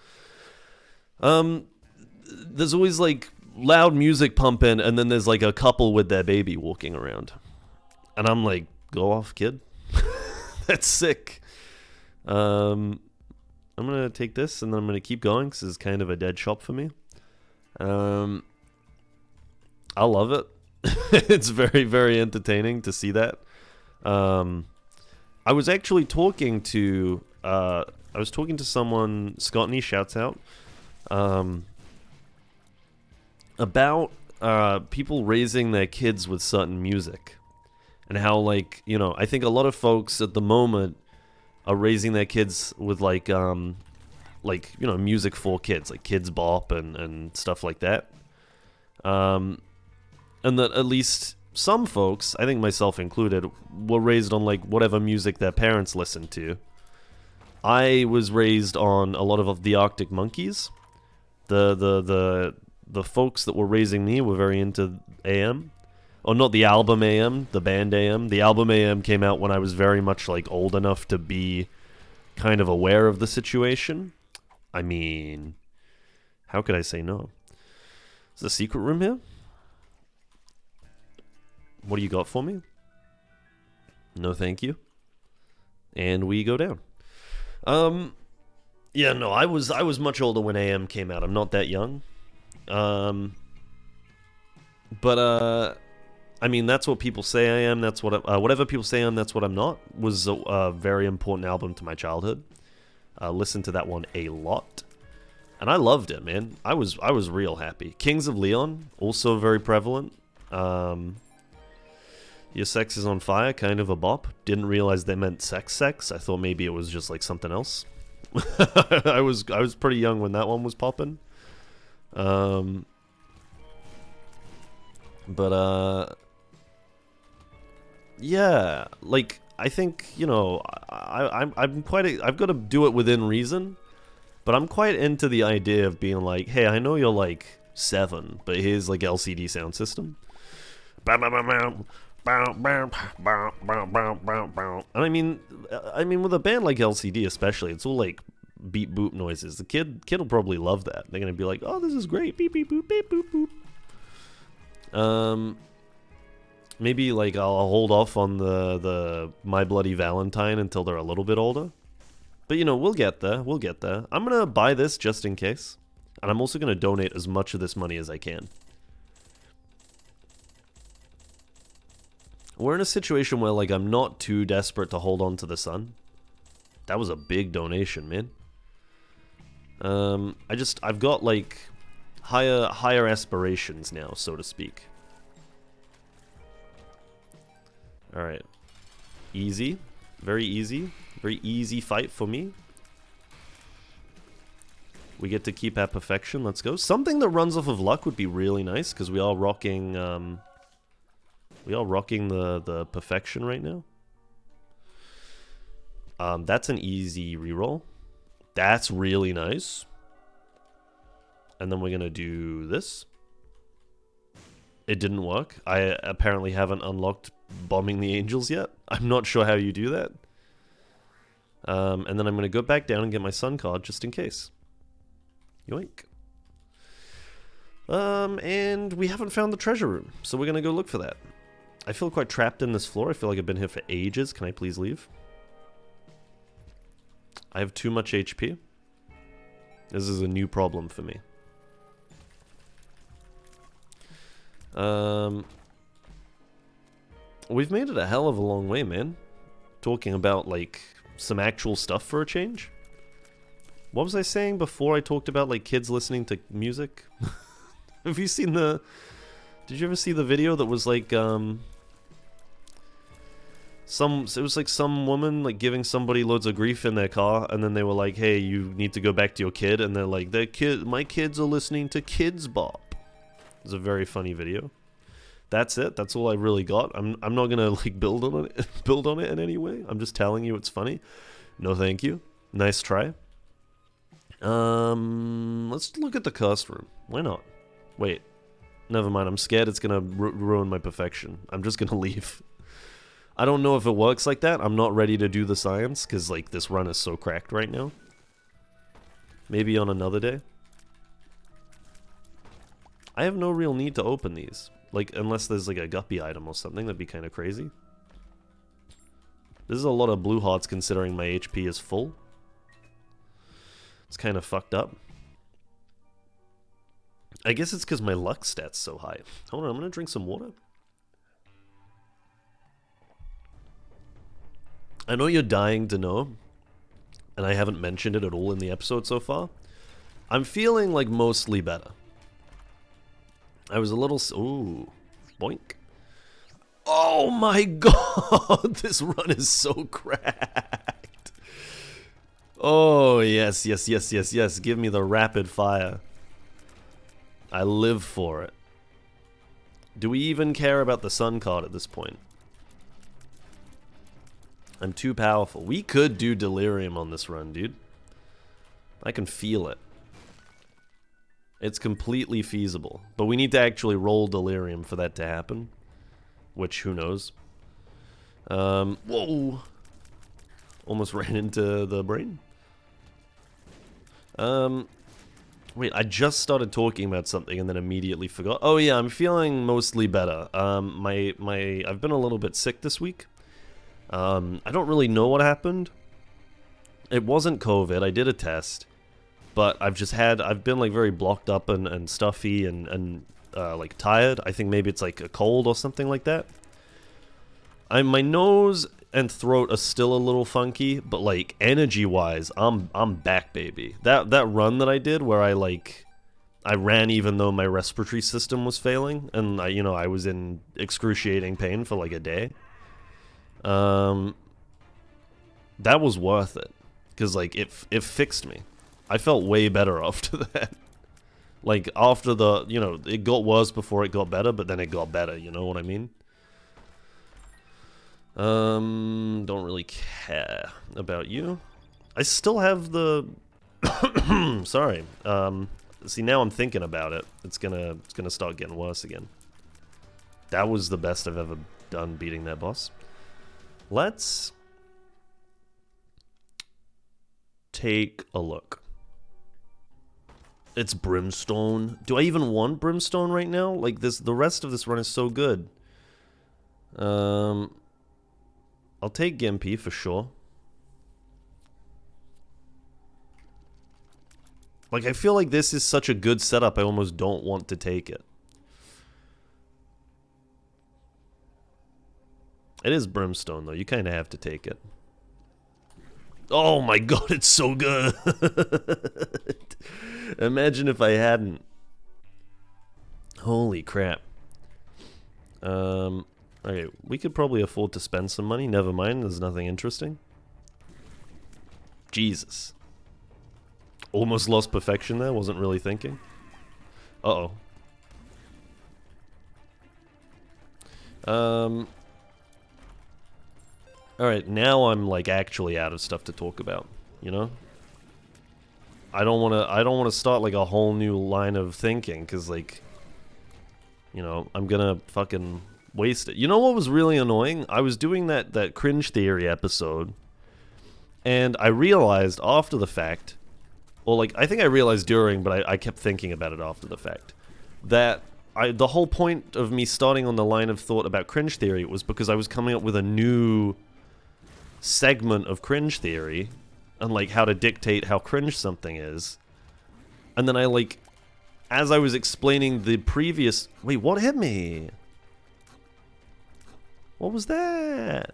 There's always, like, loud music pumping, and then there's, like, a couple with their baby walking around. And I'm like, go off, kid. That's sick. I'm gonna take this, and then I'm gonna keep going, because it's kind of a dead shop for me. I love it. It's very, very entertaining to see that. I was actually talking to someone, Scottney, shouts out, about people raising their kids with certain music, and how, like, you know, I think a lot of folks at the moment are raising their kids with, like, you know, music for kids, like Kids Bop and stuff like that. And that at least some folks, I think myself included, were raised on, like, whatever music their parents listened to. I was raised on a lot of the Arctic Monkeys. The folks that were raising me were very into AM. Oh, not the album AM, the band AM. The album AM came out when I was very much, like, old enough to be kind of aware of the situation. I mean, how could I say no? Is there a secret room here? What do you got for me? No, thank you. And we go down. Yeah, no, I was much older when AM came out. I'm not that young. But I mean, That's What People Say I Am. That's what whatever people say I am. That's what I'm not. Was a very important album to my childhood. Listened to that one a lot, and I loved it, man. I was real happy. Kings of Leon, also very prevalent. Your Sex Is on Fire, kind of a bop. Didn't realize they meant sex. I thought maybe it was just, like, something else. I was pretty young when that one was popping. Yeah, like, I think, you know, I've got to do it within reason, but I'm quite into the idea of being like, hey, I know you're, like, 7, but here's, like, LCD sound system. And I mean, with a band like LCD especially, it's all, like, beep boop noises. The kid will probably love that. They're gonna be like, oh, this is great. Beep beep boop beep boop boop. Maybe, like, I'll hold off on the My Bloody Valentine until they're a little bit older. But, you know, we'll get there. I'm gonna buy this just in case, and I'm also gonna donate as much of this money as I can. We're in a situation where, like, I'm not too desperate to hold on to the sun. That was a big donation, man. I've got, like, higher aspirations now, so to speak. Alright. Easy. Very easy. Very easy fight for me. We get to keep at perfection. Let's go. Something that runs off of luck would be really nice, because we are rocking, the perfection right now. That's an easy reroll. That's really nice. And then we're gonna do this. it didn't work. I apparently haven't unlocked bombing the angels yet. I'm not sure how you do that. And then I'm going to go back down and get my sun card just in case. Yoink. And we haven't found the treasure room, so we're going to go look for that. I feel quite trapped in this floor. I feel like I've been here for ages. Can I please leave? I have too much HP. This is a new problem for me. We've made it a hell of a long way, man. Talking about, like, some actual stuff for a change. What was I saying before I talked about, like, kids listening to music? Have you seen the... Did you ever see the video that was, like, it was like some woman, like, giving somebody loads of grief in their car, and then they were like, hey, you need to go back to your kid, and they're like, my kids are listening to Kids Bop. It's a very funny video. That's it. That's all I really got. I'm not gonna like build on it in any way. I'm just telling you it's funny. No, thank you. Nice try. Let's look at the cast room. Why not? Wait. Never mind. I'm scared it's gonna ruin my perfection. I'm just gonna leave. I don't know if it works like that. I'm not ready to do the science because like this run is so cracked right now. Maybe on another day. I have no real need to open these. Like, unless there's like a guppy item or something, that'd be kind of crazy. This is a lot of blue hearts considering my HP is full. It's kind of fucked up. I guess it's because my luck stat's so high. Hold on, I'm gonna drink some water. I know you're dying to know, and I haven't mentioned it at all in the episode so far. I'm feeling like mostly better. I was a little... Ooh. Boink. Oh my god! This run is so cracked. Oh, yes, yes, yes, yes, yes. Give me the rapid fire. I live for it. Do we even care about the sun card at this point? I'm too powerful. We could do delirium on this run, dude. I can feel it. It's completely feasible. But we need to actually roll delirium for that to happen. Which, who knows? Whoa! Almost ran into the brain. Wait, I just started talking about something and then immediately forgot. Oh yeah, I'm feeling mostly better. I've been a little bit sick this week. I don't really know what happened. It wasn't COVID, I did a test. But I've been like very blocked up and stuffy and like tired. I think maybe it's like a cold or something like that. My nose and throat are still a little funky, but like energy-wise, I'm back, baby. That run that I did where I ran even though my respiratory system was failing, and I was in excruciating pain for like a day. That was worth it, because like it fixed me. I felt way better after that. Like, after the, it got worse before it got better, but then it got better, you know what I mean? Don't really care about you. I still have the... Sorry. See, now I'm thinking about it. It's gonna start getting worse again. That was the best I've ever done beating that boss. Let's take a look. It's Brimstone. Do I even want Brimstone right now? Like the rest of this run is so good. I'll take Gimpy for sure. Like, I feel like this is such a good setup, I almost don't want to take it. It is Brimstone, though. You kind of have to take it. Oh my god, it's so good! Imagine if I hadn't. Holy crap. Okay, we could probably afford to spend some money. Never mind, there's nothing interesting. Jesus. Almost lost perfection there, wasn't really thinking. Uh-oh. Alright, now I'm like actually out of stuff to talk about, you know? I don't wanna start like a whole new line of thinking, cause like You know, I'm gonna fucking waste it. You know what was really annoying? I was doing that cringe theory episode, and I realized after the fact, or like I think I realized during, but I kept thinking about it after the fact, that the whole point of me starting on the line of thought about cringe theory was because I was coming up with a new segment of cringe theory, and like how to dictate how cringe something is, and then I like, as I was explaining the previous... Wait, what hit me? What was that?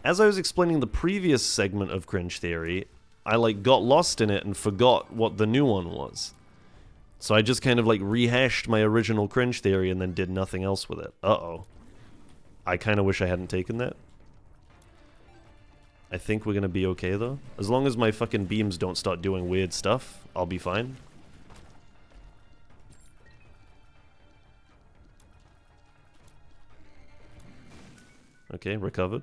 As I was explaining the previous segment of cringe theory, I like got lost in it and forgot what the new one was. So I just kind of like rehashed my original cringe theory and then did nothing else with it. Uh-oh. I kind of wish I hadn't taken that. I think we're gonna be okay though. As long as my fucking beams don't start doing weird stuff, I'll be fine. Okay, recovered.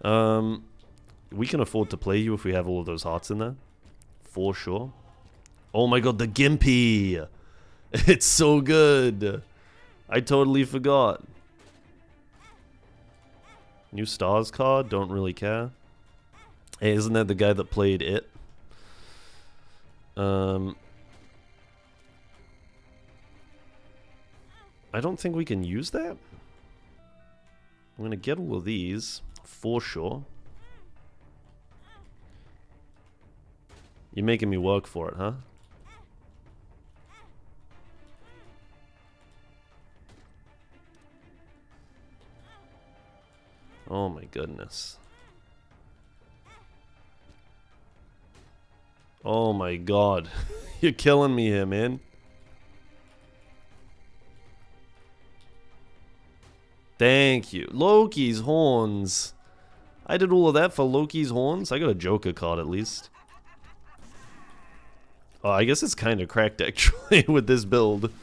We can afford to play you if we have all of those hearts in there. For sure. Oh my god, the Gimpy! It's so good! I totally forgot. New Stars card, don't really care. Hey, isn't that the guy that played it? I don't think we can use that. I'm gonna get all of these, for sure. You're making me work for it, huh? Oh my goodness. Oh my god. You're killing me here, man. Thank you. Loki's horns. I did all of that for Loki's horns? I got a Joker card at least. Oh, I guess it's kind of cracked actually with this build.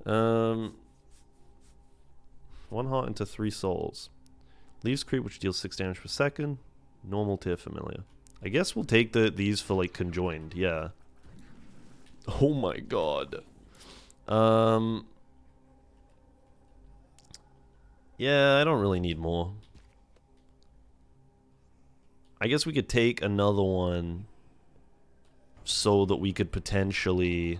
One heart into 3 souls. Leaves creep which deals 6 damage per second. Normal tier familiar. I guess we'll take these for like conjoined, yeah. Oh my god. Yeah, I don't really need more. I guess we could take another one so that we could potentially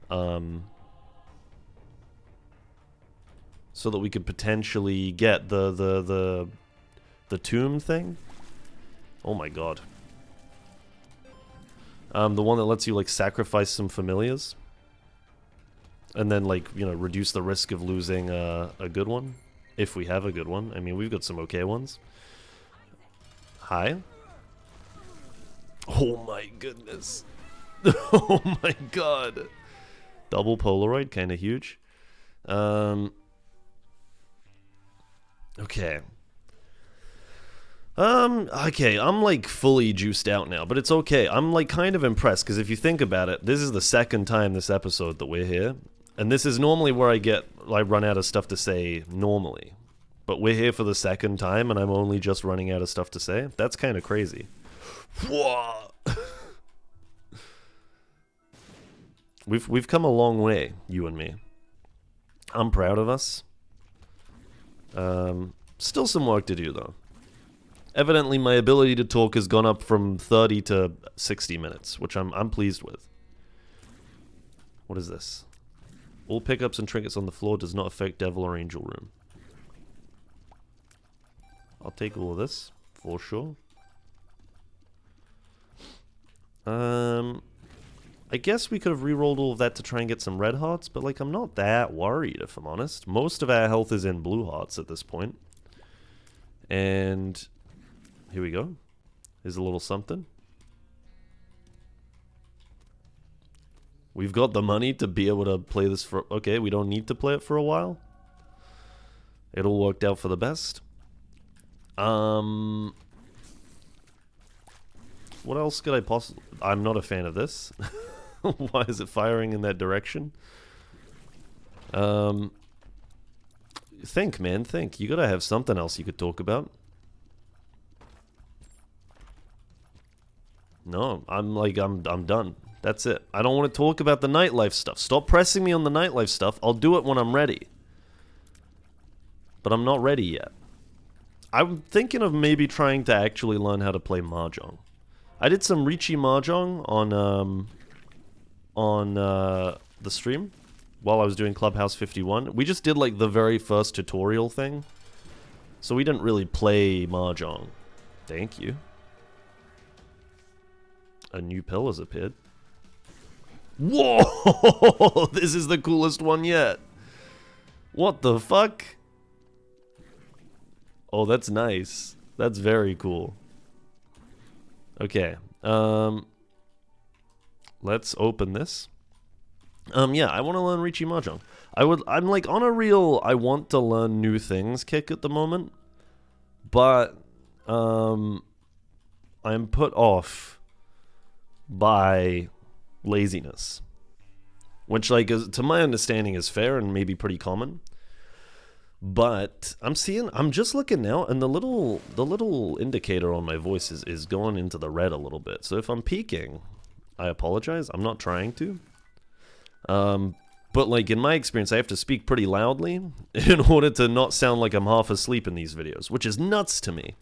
get the tomb thing. Oh my god. The one that lets you like sacrifice some familiars and then like, you know, reduce the risk of losing a good one. If we have a good one. I mean, we've got some okay ones. Hi. Oh my goodness. Oh my god. Double Polaroid, kind of huge. Okay. Okay, I'm like fully juiced out now, but it's okay. I'm like kind of impressed, because if you think about it, this is the second time this episode that we're here. And this is normally where I run out of stuff to say normally. But we're here for the second time, and I'm only just running out of stuff to say. That's kind of crazy. Whoa. We've come a long way, you and me. I'm proud of us. Still some work to do, though. Evidently, my ability to talk has gone up from 30 to 60 minutes, which I'm pleased with. What is this? All pickups and trinkets on the floor does not affect Devil or Angel Room. I'll take all of this, for sure. I guess we could have re-rolled all of that to try and get some red hearts, but like I'm not that worried, if I'm honest. Most of our health is in blue hearts at this point. And here we go. Here's a little something. We've got the money to be able to play this for... Okay, we don't need to play it for a while. It all worked out for the best. What else could I possibly... I'm not a fan of this. Why is it firing in that direction? Think, man, think. You gotta have something else you could talk about. No, I'm done. That's it. I don't want to talk about the nightlife stuff. Stop pressing me on the nightlife stuff. I'll do it when I'm ready. But I'm not ready yet. I'm thinking of maybe trying to actually learn how to play Mahjong. I did some Riichi Mahjong on the stream while I was doing Clubhouse 51. We just did like the very first tutorial thing. So we didn't really play Mahjong. Thank you. A new pill has appeared. Whoa! This is the coolest one yet. What the fuck? Oh, that's nice. That's very cool. Okay. Let's open this. Yeah, I want to learn Riichi Mahjong. I'm like on a real I want to learn new things kick at the moment. But I'm put off by laziness. Which like is, to my understanding is fair and maybe pretty common. But I'm just looking now, and the little indicator on my voice is going into the red a little bit. So if I'm peaking, I apologize. I'm not trying to. But like in my experience, I have to speak pretty loudly in order to not sound like I'm half asleep in these videos, which is nuts to me.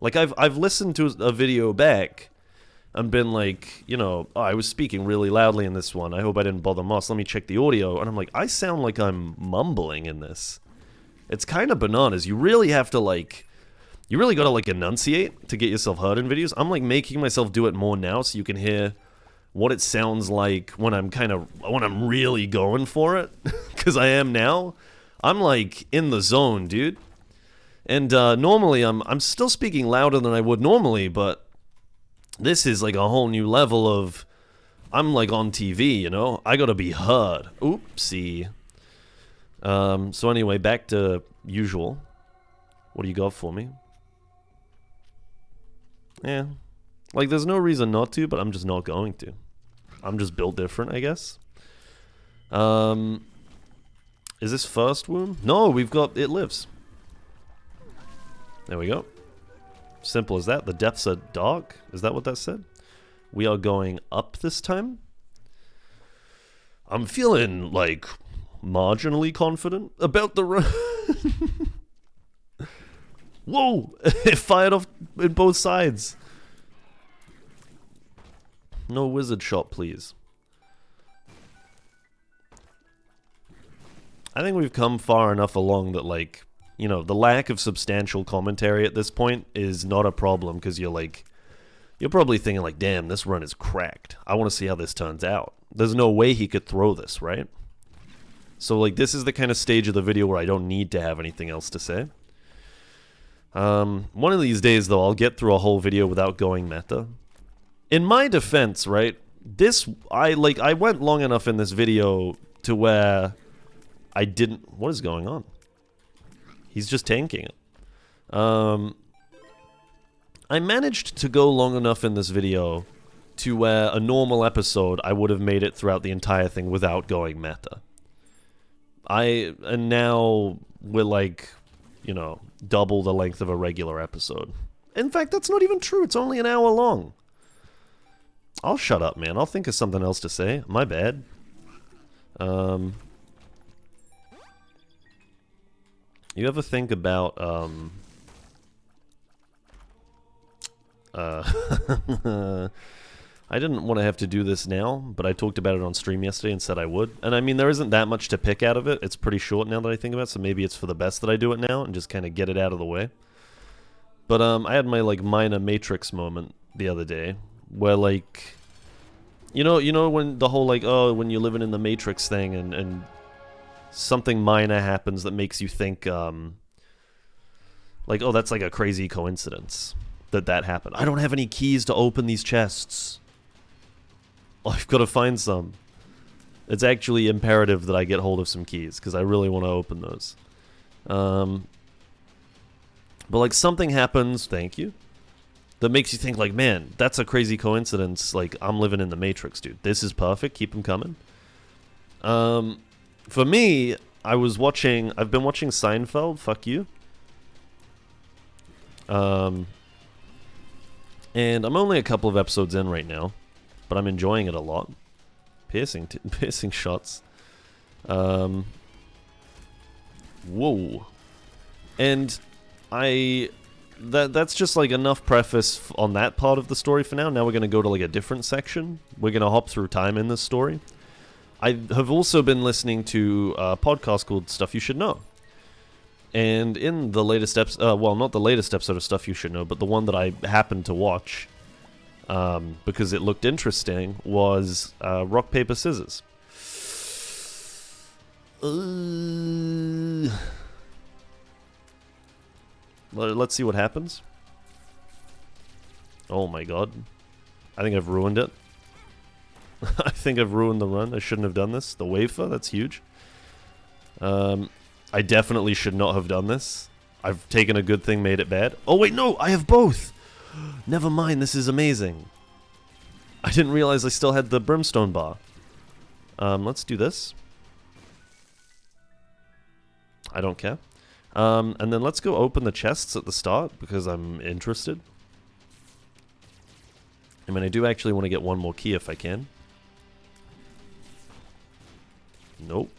Like I've listened to a video back and been like, you know, oh, I was speaking really loudly in this one. I hope I didn't bother Moss. Let me check the audio, and I'm like, I sound like I'm mumbling in this. It's kind of bananas. You really have to like, you really gotta like enunciate to get yourself heard in videos. I'm like making myself do it more now so you can hear what it sounds like when I'm really going for it. Because I am now. I'm like in the zone, dude. And normally I'm still speaking louder than I would normally, but this is like a whole new level of, I'm like on TV, you know? I gotta be heard. Oopsie. So anyway, back to usual. What do you got for me? Yeah. Like, there's no reason not to, but I'm just not going to. I'm just built different, I guess. Is this first womb? No, we've got It Lives. There we go. Simple as that. The depths are dark. Is that what that said? We are going up this time. I'm feeling, like, marginally confident about the run. Whoa! It fired off in both sides. No wizard shot, please. I think we've come far enough along that, like, you know, the lack of substantial commentary at this point is not a problem, because you're like, you're probably thinking like, damn, this run is cracked. I want to see how this turns out. There's no way he could throw this, right? So, like, this is the kind of stage of the video where I don't need to have anything else to say. One of these days, though, I'll get through a whole video without going meta. In my defense, right, I went long enough in this video to where I didn't... What is going on? He's just tanking it. I managed to go long enough in this video to where a normal episode, I would have made it throughout the entire thing without going meta. And now we're like, you know, double the length of a regular episode. In fact, that's not even true. It's only an hour long. I'll shut up, man. I'll think of something else to say. My bad. You ever think about, I didn't want to have to do this now, but I talked about it on stream yesterday and said I would. And I mean, there isn't that much to pick out of it. It's pretty short now that I think about it, so maybe it's for the best that I do it now and just kind of get it out of the way. But I had my, like, minor Matrix moment the other day, where, like, you know when the whole, like, oh, when you're living in the Matrix thing and something minor happens that makes you think, like, oh, that's like a crazy coincidence that happened. I don't have any keys to open these chests. I've got to find some. It's actually imperative that I get hold of some keys, because I really want to open those. But, like, something happens, thank you, that makes you think, like, man, that's a crazy coincidence. Like, I'm living in the Matrix, dude. This is perfect. Keep them coming. For me, I've been watching Seinfeld, fuck you. And I'm only a couple of episodes in right now. but I'm enjoying it a lot. Piercing shots. Whoa. And that's just like enough preface on that part of the story for now. Now we're going to go to like a different section. We're going to hop through time in this story. I have also been listening to a podcast called Stuff You Should Know. And in the latest episode, well, not the latest episode of Stuff You Should Know, but the one that I happened to watch, because it looked interesting, was Rock, Paper, Scissors. Let's see what happens. Oh my god. I think I've ruined it. I think I've ruined the run. I shouldn't have done this. The wafer, that's huge. I definitely should not have done this. I've taken a good thing, made it bad. Oh wait, no! I have both! Never mind, this is amazing. I didn't realize I still had the brimstone bar. Let's do this. I don't care. And then let's go open the chests at the start, because I'm interested. I mean, I do actually want to get one more key if I can. Nope.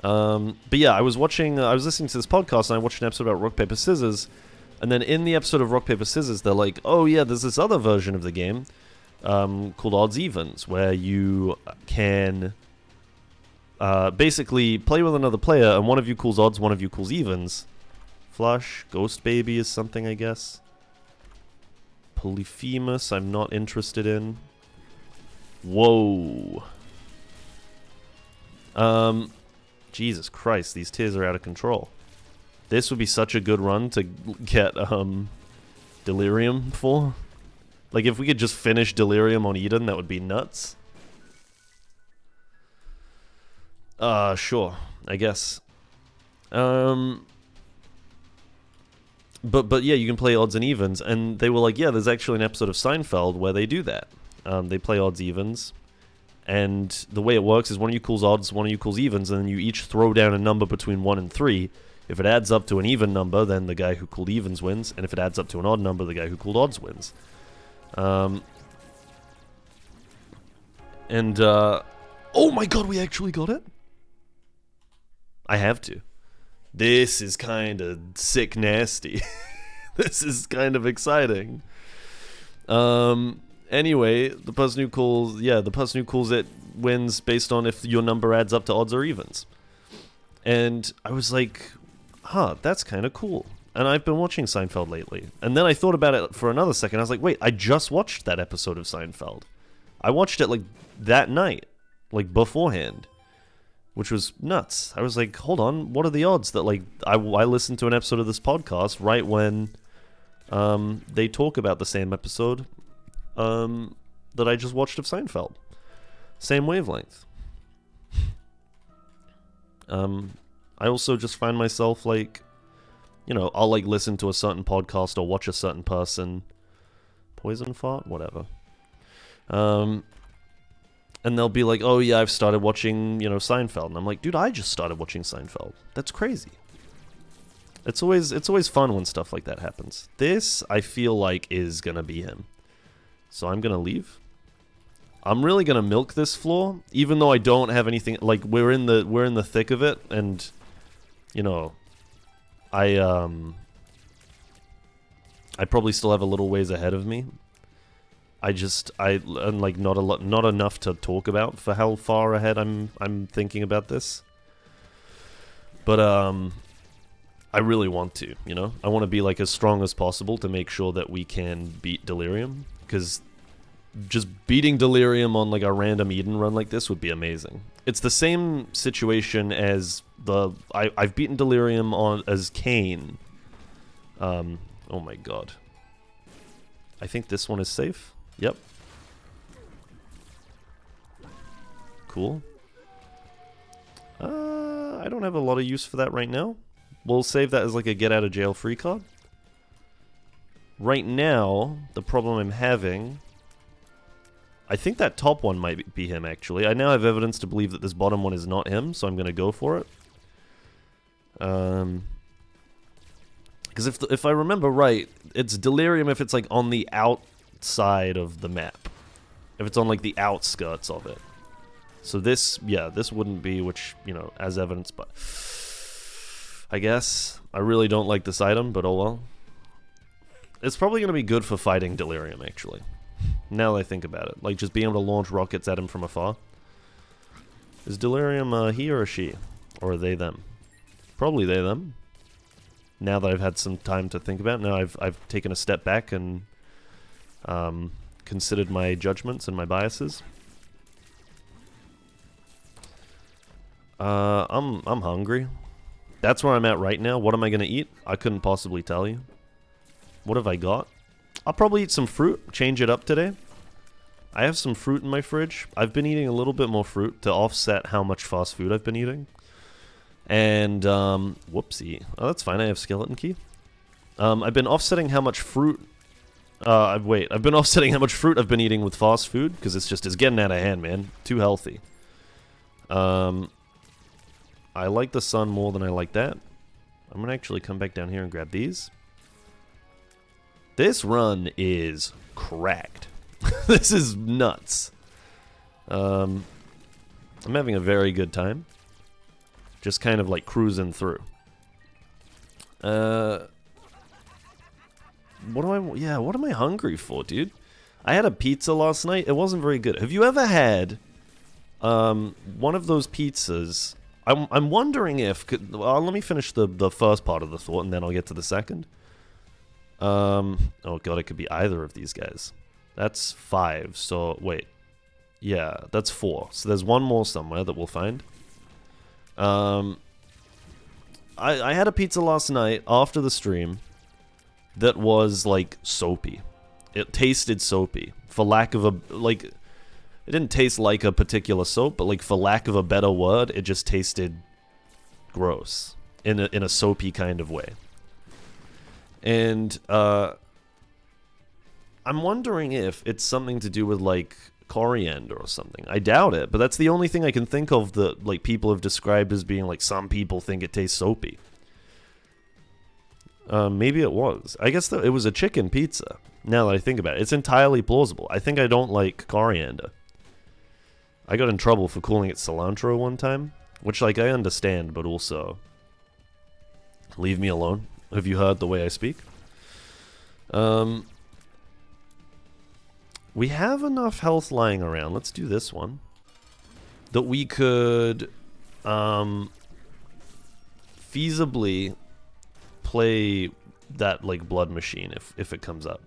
But yeah, I was listening to this podcast, and I watched an episode about Rock, Paper, Scissors, and then in the episode of Rock, Paper, Scissors, they're like, oh yeah, there's this other version of the game, called Odds Evens, where you can basically play with another player, and one of you calls odds, one of you calls evens. Flush, Ghost Baby is something, I guess. Polyphemus, I'm not interested in. Whoa. Jesus Christ, these tiers are out of control. This would be such a good run to get, Delirium for. Like, if we could just finish Delirium on Eden, that would be nuts. Sure, I guess. But yeah, you can play odds and evens, and they were like, yeah, there's actually an episode of Seinfeld where they do that. They play odds evens, and the way it works is one of you calls odds, one of you calls evens, and then you each throw down a number between 1 and 3. If it adds up to an even number, then the guy who called evens wins, and if it adds up to an odd number, the guy who called odds wins. Oh my god, we actually got it? I have to. This is kind of sick nasty. This is kind of exciting. Anyway, the person who calls it wins based on if your number adds up to odds or evens. And I was like, huh, that's kind of cool. And I've been watching Seinfeld lately. And then I thought about it for another second. I was like, wait, I just watched that episode of Seinfeld. I watched it like that night, like beforehand, which was nuts. I was like, hold on, what are the odds that like I listened to an episode of this podcast right when they talk about the same episode that I just watched of Seinfeld. Same wavelength. I also just find myself like, you know, I'll like listen to a certain podcast or watch a certain person. Poison fart? Whatever. And they'll be like, oh yeah, I've started watching, you know, Seinfeld. And I'm like, dude, I just started watching Seinfeld. That's crazy. It's always fun when stuff like that happens. This, I feel like, is gonna be him. So I'm gonna leave. I'm really gonna milk this floor, even though I don't have anything, like, we're in the thick of it, and, you know, I probably still have a little ways ahead of me. I'm like not enough to talk about for how far ahead I'm thinking about this. But I really want to, you know? I want to be like as strong as possible to make sure that we can beat Delirium, because just beating Delirium on like a random Eden run like this would be amazing. It's the same situation as I've beaten Delirium as Kane. Oh my god. I think this one is safe. Yep. Cool. I don't have a lot of use for that right now. We'll save that as like a get out of jail free card. Right now, the problem I'm having, I think that top one might be him actually. I now have evidence to believe that this bottom one is not him, so I'm going to go for it. Because if I remember right, it's Delirium if it's like on the outside side of the map. If it's on, like, the outskirts of it. So this, yeah, this wouldn't be, which, you know, as evidence, but... I guess. I really don't like this item, but oh well. It's probably going to be good for fighting Delirium, actually. Now that I think about it. Like, just being able to launch rockets at him from afar. Is Delirium he or a she? Or are they them? Probably they them. Now that I've had some time to think about it. Now I've taken a step back and considered my judgments and my biases. I'm hungry. That's where I'm at right now. What am I going to eat? I couldn't possibly tell you. What have I got? I'll probably eat some fruit. Change it up today. I have some fruit in my fridge. I've been eating a little bit more fruit to offset how much fast food I've been eating. And, whoopsie. Oh, that's fine. I have skeleton key. I've been offsetting how much fruit... I've been offsetting how much fruit I've been eating with fast food, because it's getting out of hand, man. Too healthy. I like the sun more than I like that. I'm going to actually come back down here and grab these. This run is cracked. This is nuts. I'm having a very good time. Just kind of like cruising through. What am I hungry for, dude? I had a pizza last night. It wasn't very good. Have you ever had one of those pizzas? I'm wondering if... Well, let me finish the first part of the thought, and then I'll get to the second. Oh god, it could be either of these guys. That's 5, so... Wait. Yeah, that's 4. So there's one more somewhere that we'll find. I had a pizza last night after the stream that was, like, soapy. It tasted soapy. For lack of a... Like... It didn't taste like a particular soap, but like for lack of a better word, it just tasted gross in a soapy kind of way. And I'm wondering if it's something to do with like coriander or something. I doubt it, but that's the only thing I can think of that like people have described as being like some people think it tastes soapy. Maybe it was. I guess it was a chicken pizza. Now that I think about it, it's entirely plausible. I think I don't like coriander. I got in trouble for calling it cilantro one time, which, like, I understand, but also... Leave me alone. Have you heard the way I speak? We have enough health lying around. Let's do this one. That we could, feasibly play that, like, blood machine if it comes up.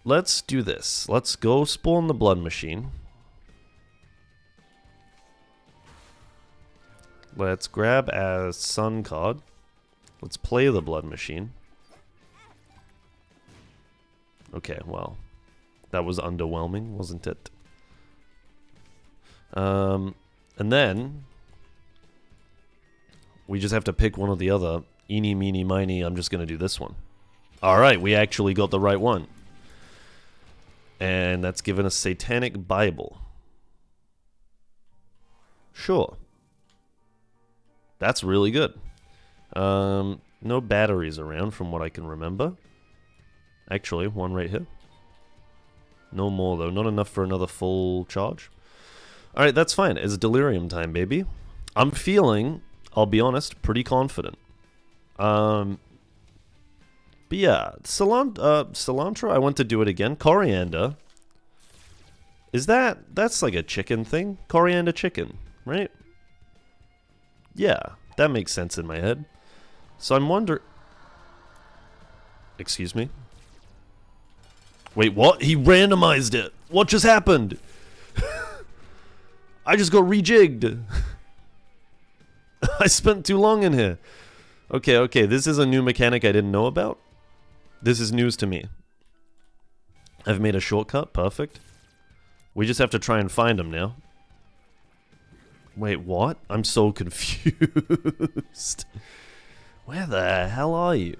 Let's do this. Let's go spawn the blood machine. Let's grab a sun card. Let's play the blood machine. Okay, well, that was underwhelming, wasn't it? And then we just have to pick one or the other. Eeny, meeny, miny, I'm just going to do this one. Alright, we actually got the right one. And that's given us Satanic Bible. Sure. That's really good. No batteries around from what I can remember. Actually, one right here. No more though, not enough for another full charge. Alright, that's fine. It's delirium time, baby. I'm feeling, I'll be honest, pretty confident. But yeah, cilantro, I want to do it again. Coriander. That's like a chicken thing? Coriander chicken, right? Yeah, that makes sense in my head. So I'm wondering... Excuse me? Wait, what? He randomized it! What just happened? I just got rejigged! I spent too long in here. Okay, this is a new mechanic I didn't know about. This is news to me. I've made a shortcut, perfect. We just have to try and find him now. Wait, what? I'm so confused. Where the hell are you?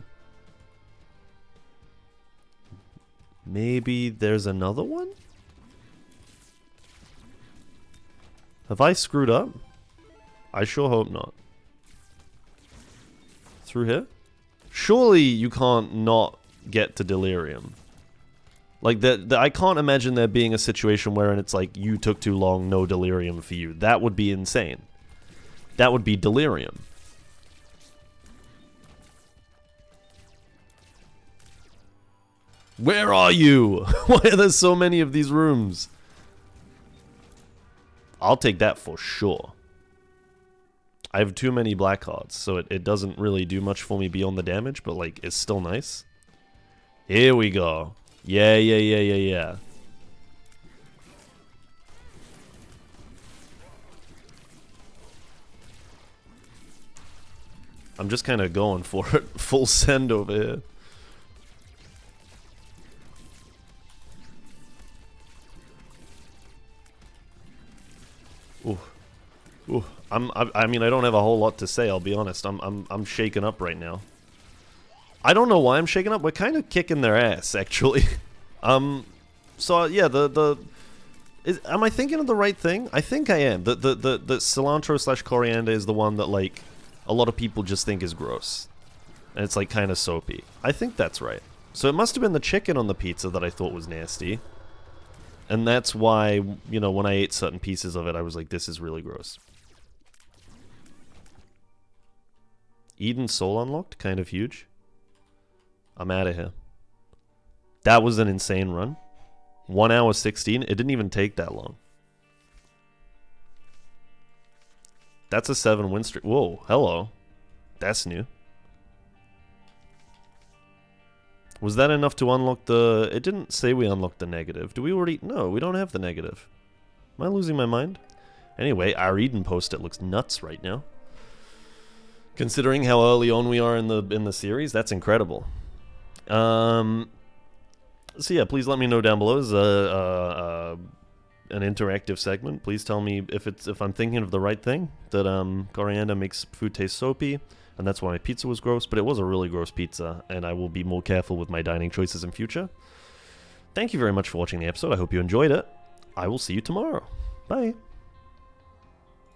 Maybe there's another one? Have I screwed up? I sure hope not. Through here? Surely you can't not get to delirium. Like, I can't imagine there being a situation wherein it's like, you took too long, no delirium for you. That would be insane. That would be delirium. Where are you? Why are there so many of these rooms? I'll take that for sure. I have too many black cards, so it doesn't really do much for me beyond the damage, but, like, it's still nice. Here we go. Yeah. I'm just kind of going for it. Full send over here. Ooh. I mean, I don't have a whole lot to say, I'll be honest. I'm shaken up right now. I don't know why I'm shaken up. We're kind of kicking their ass, actually. So yeah, am I thinking of the right thing? I think I am. The cilantro / coriander is the one that, like, a lot of people just think is gross. And it's, like, kind of soapy. I think that's right. So it must have been the chicken on the pizza that I thought was nasty. And that's why, you know, when I ate certain pieces of it, I was like, this is really gross. Eden Soul unlocked, kind of huge. I'm out of here. That was an insane run. 1 hour 16. It didn't even take that long. That's a 7 win streak. Whoa, hello. That's new. Was that enough to unlock the... It didn't say we unlocked the negative. Do we already... No, we don't have the negative. Am I losing my mind? Anyway, our Eden post-it looks nuts right now. Considering how early on we are in the series, that's incredible. So yeah, please let me know down below. This is an interactive segment. Please tell me if I'm thinking of the right thing. That coriander makes food taste soapy, and that's why my pizza was gross. But it was a really gross pizza, and I will be more careful with my dining choices in future. Thank you very much for watching the episode. I hope you enjoyed it. I will see you tomorrow. Bye.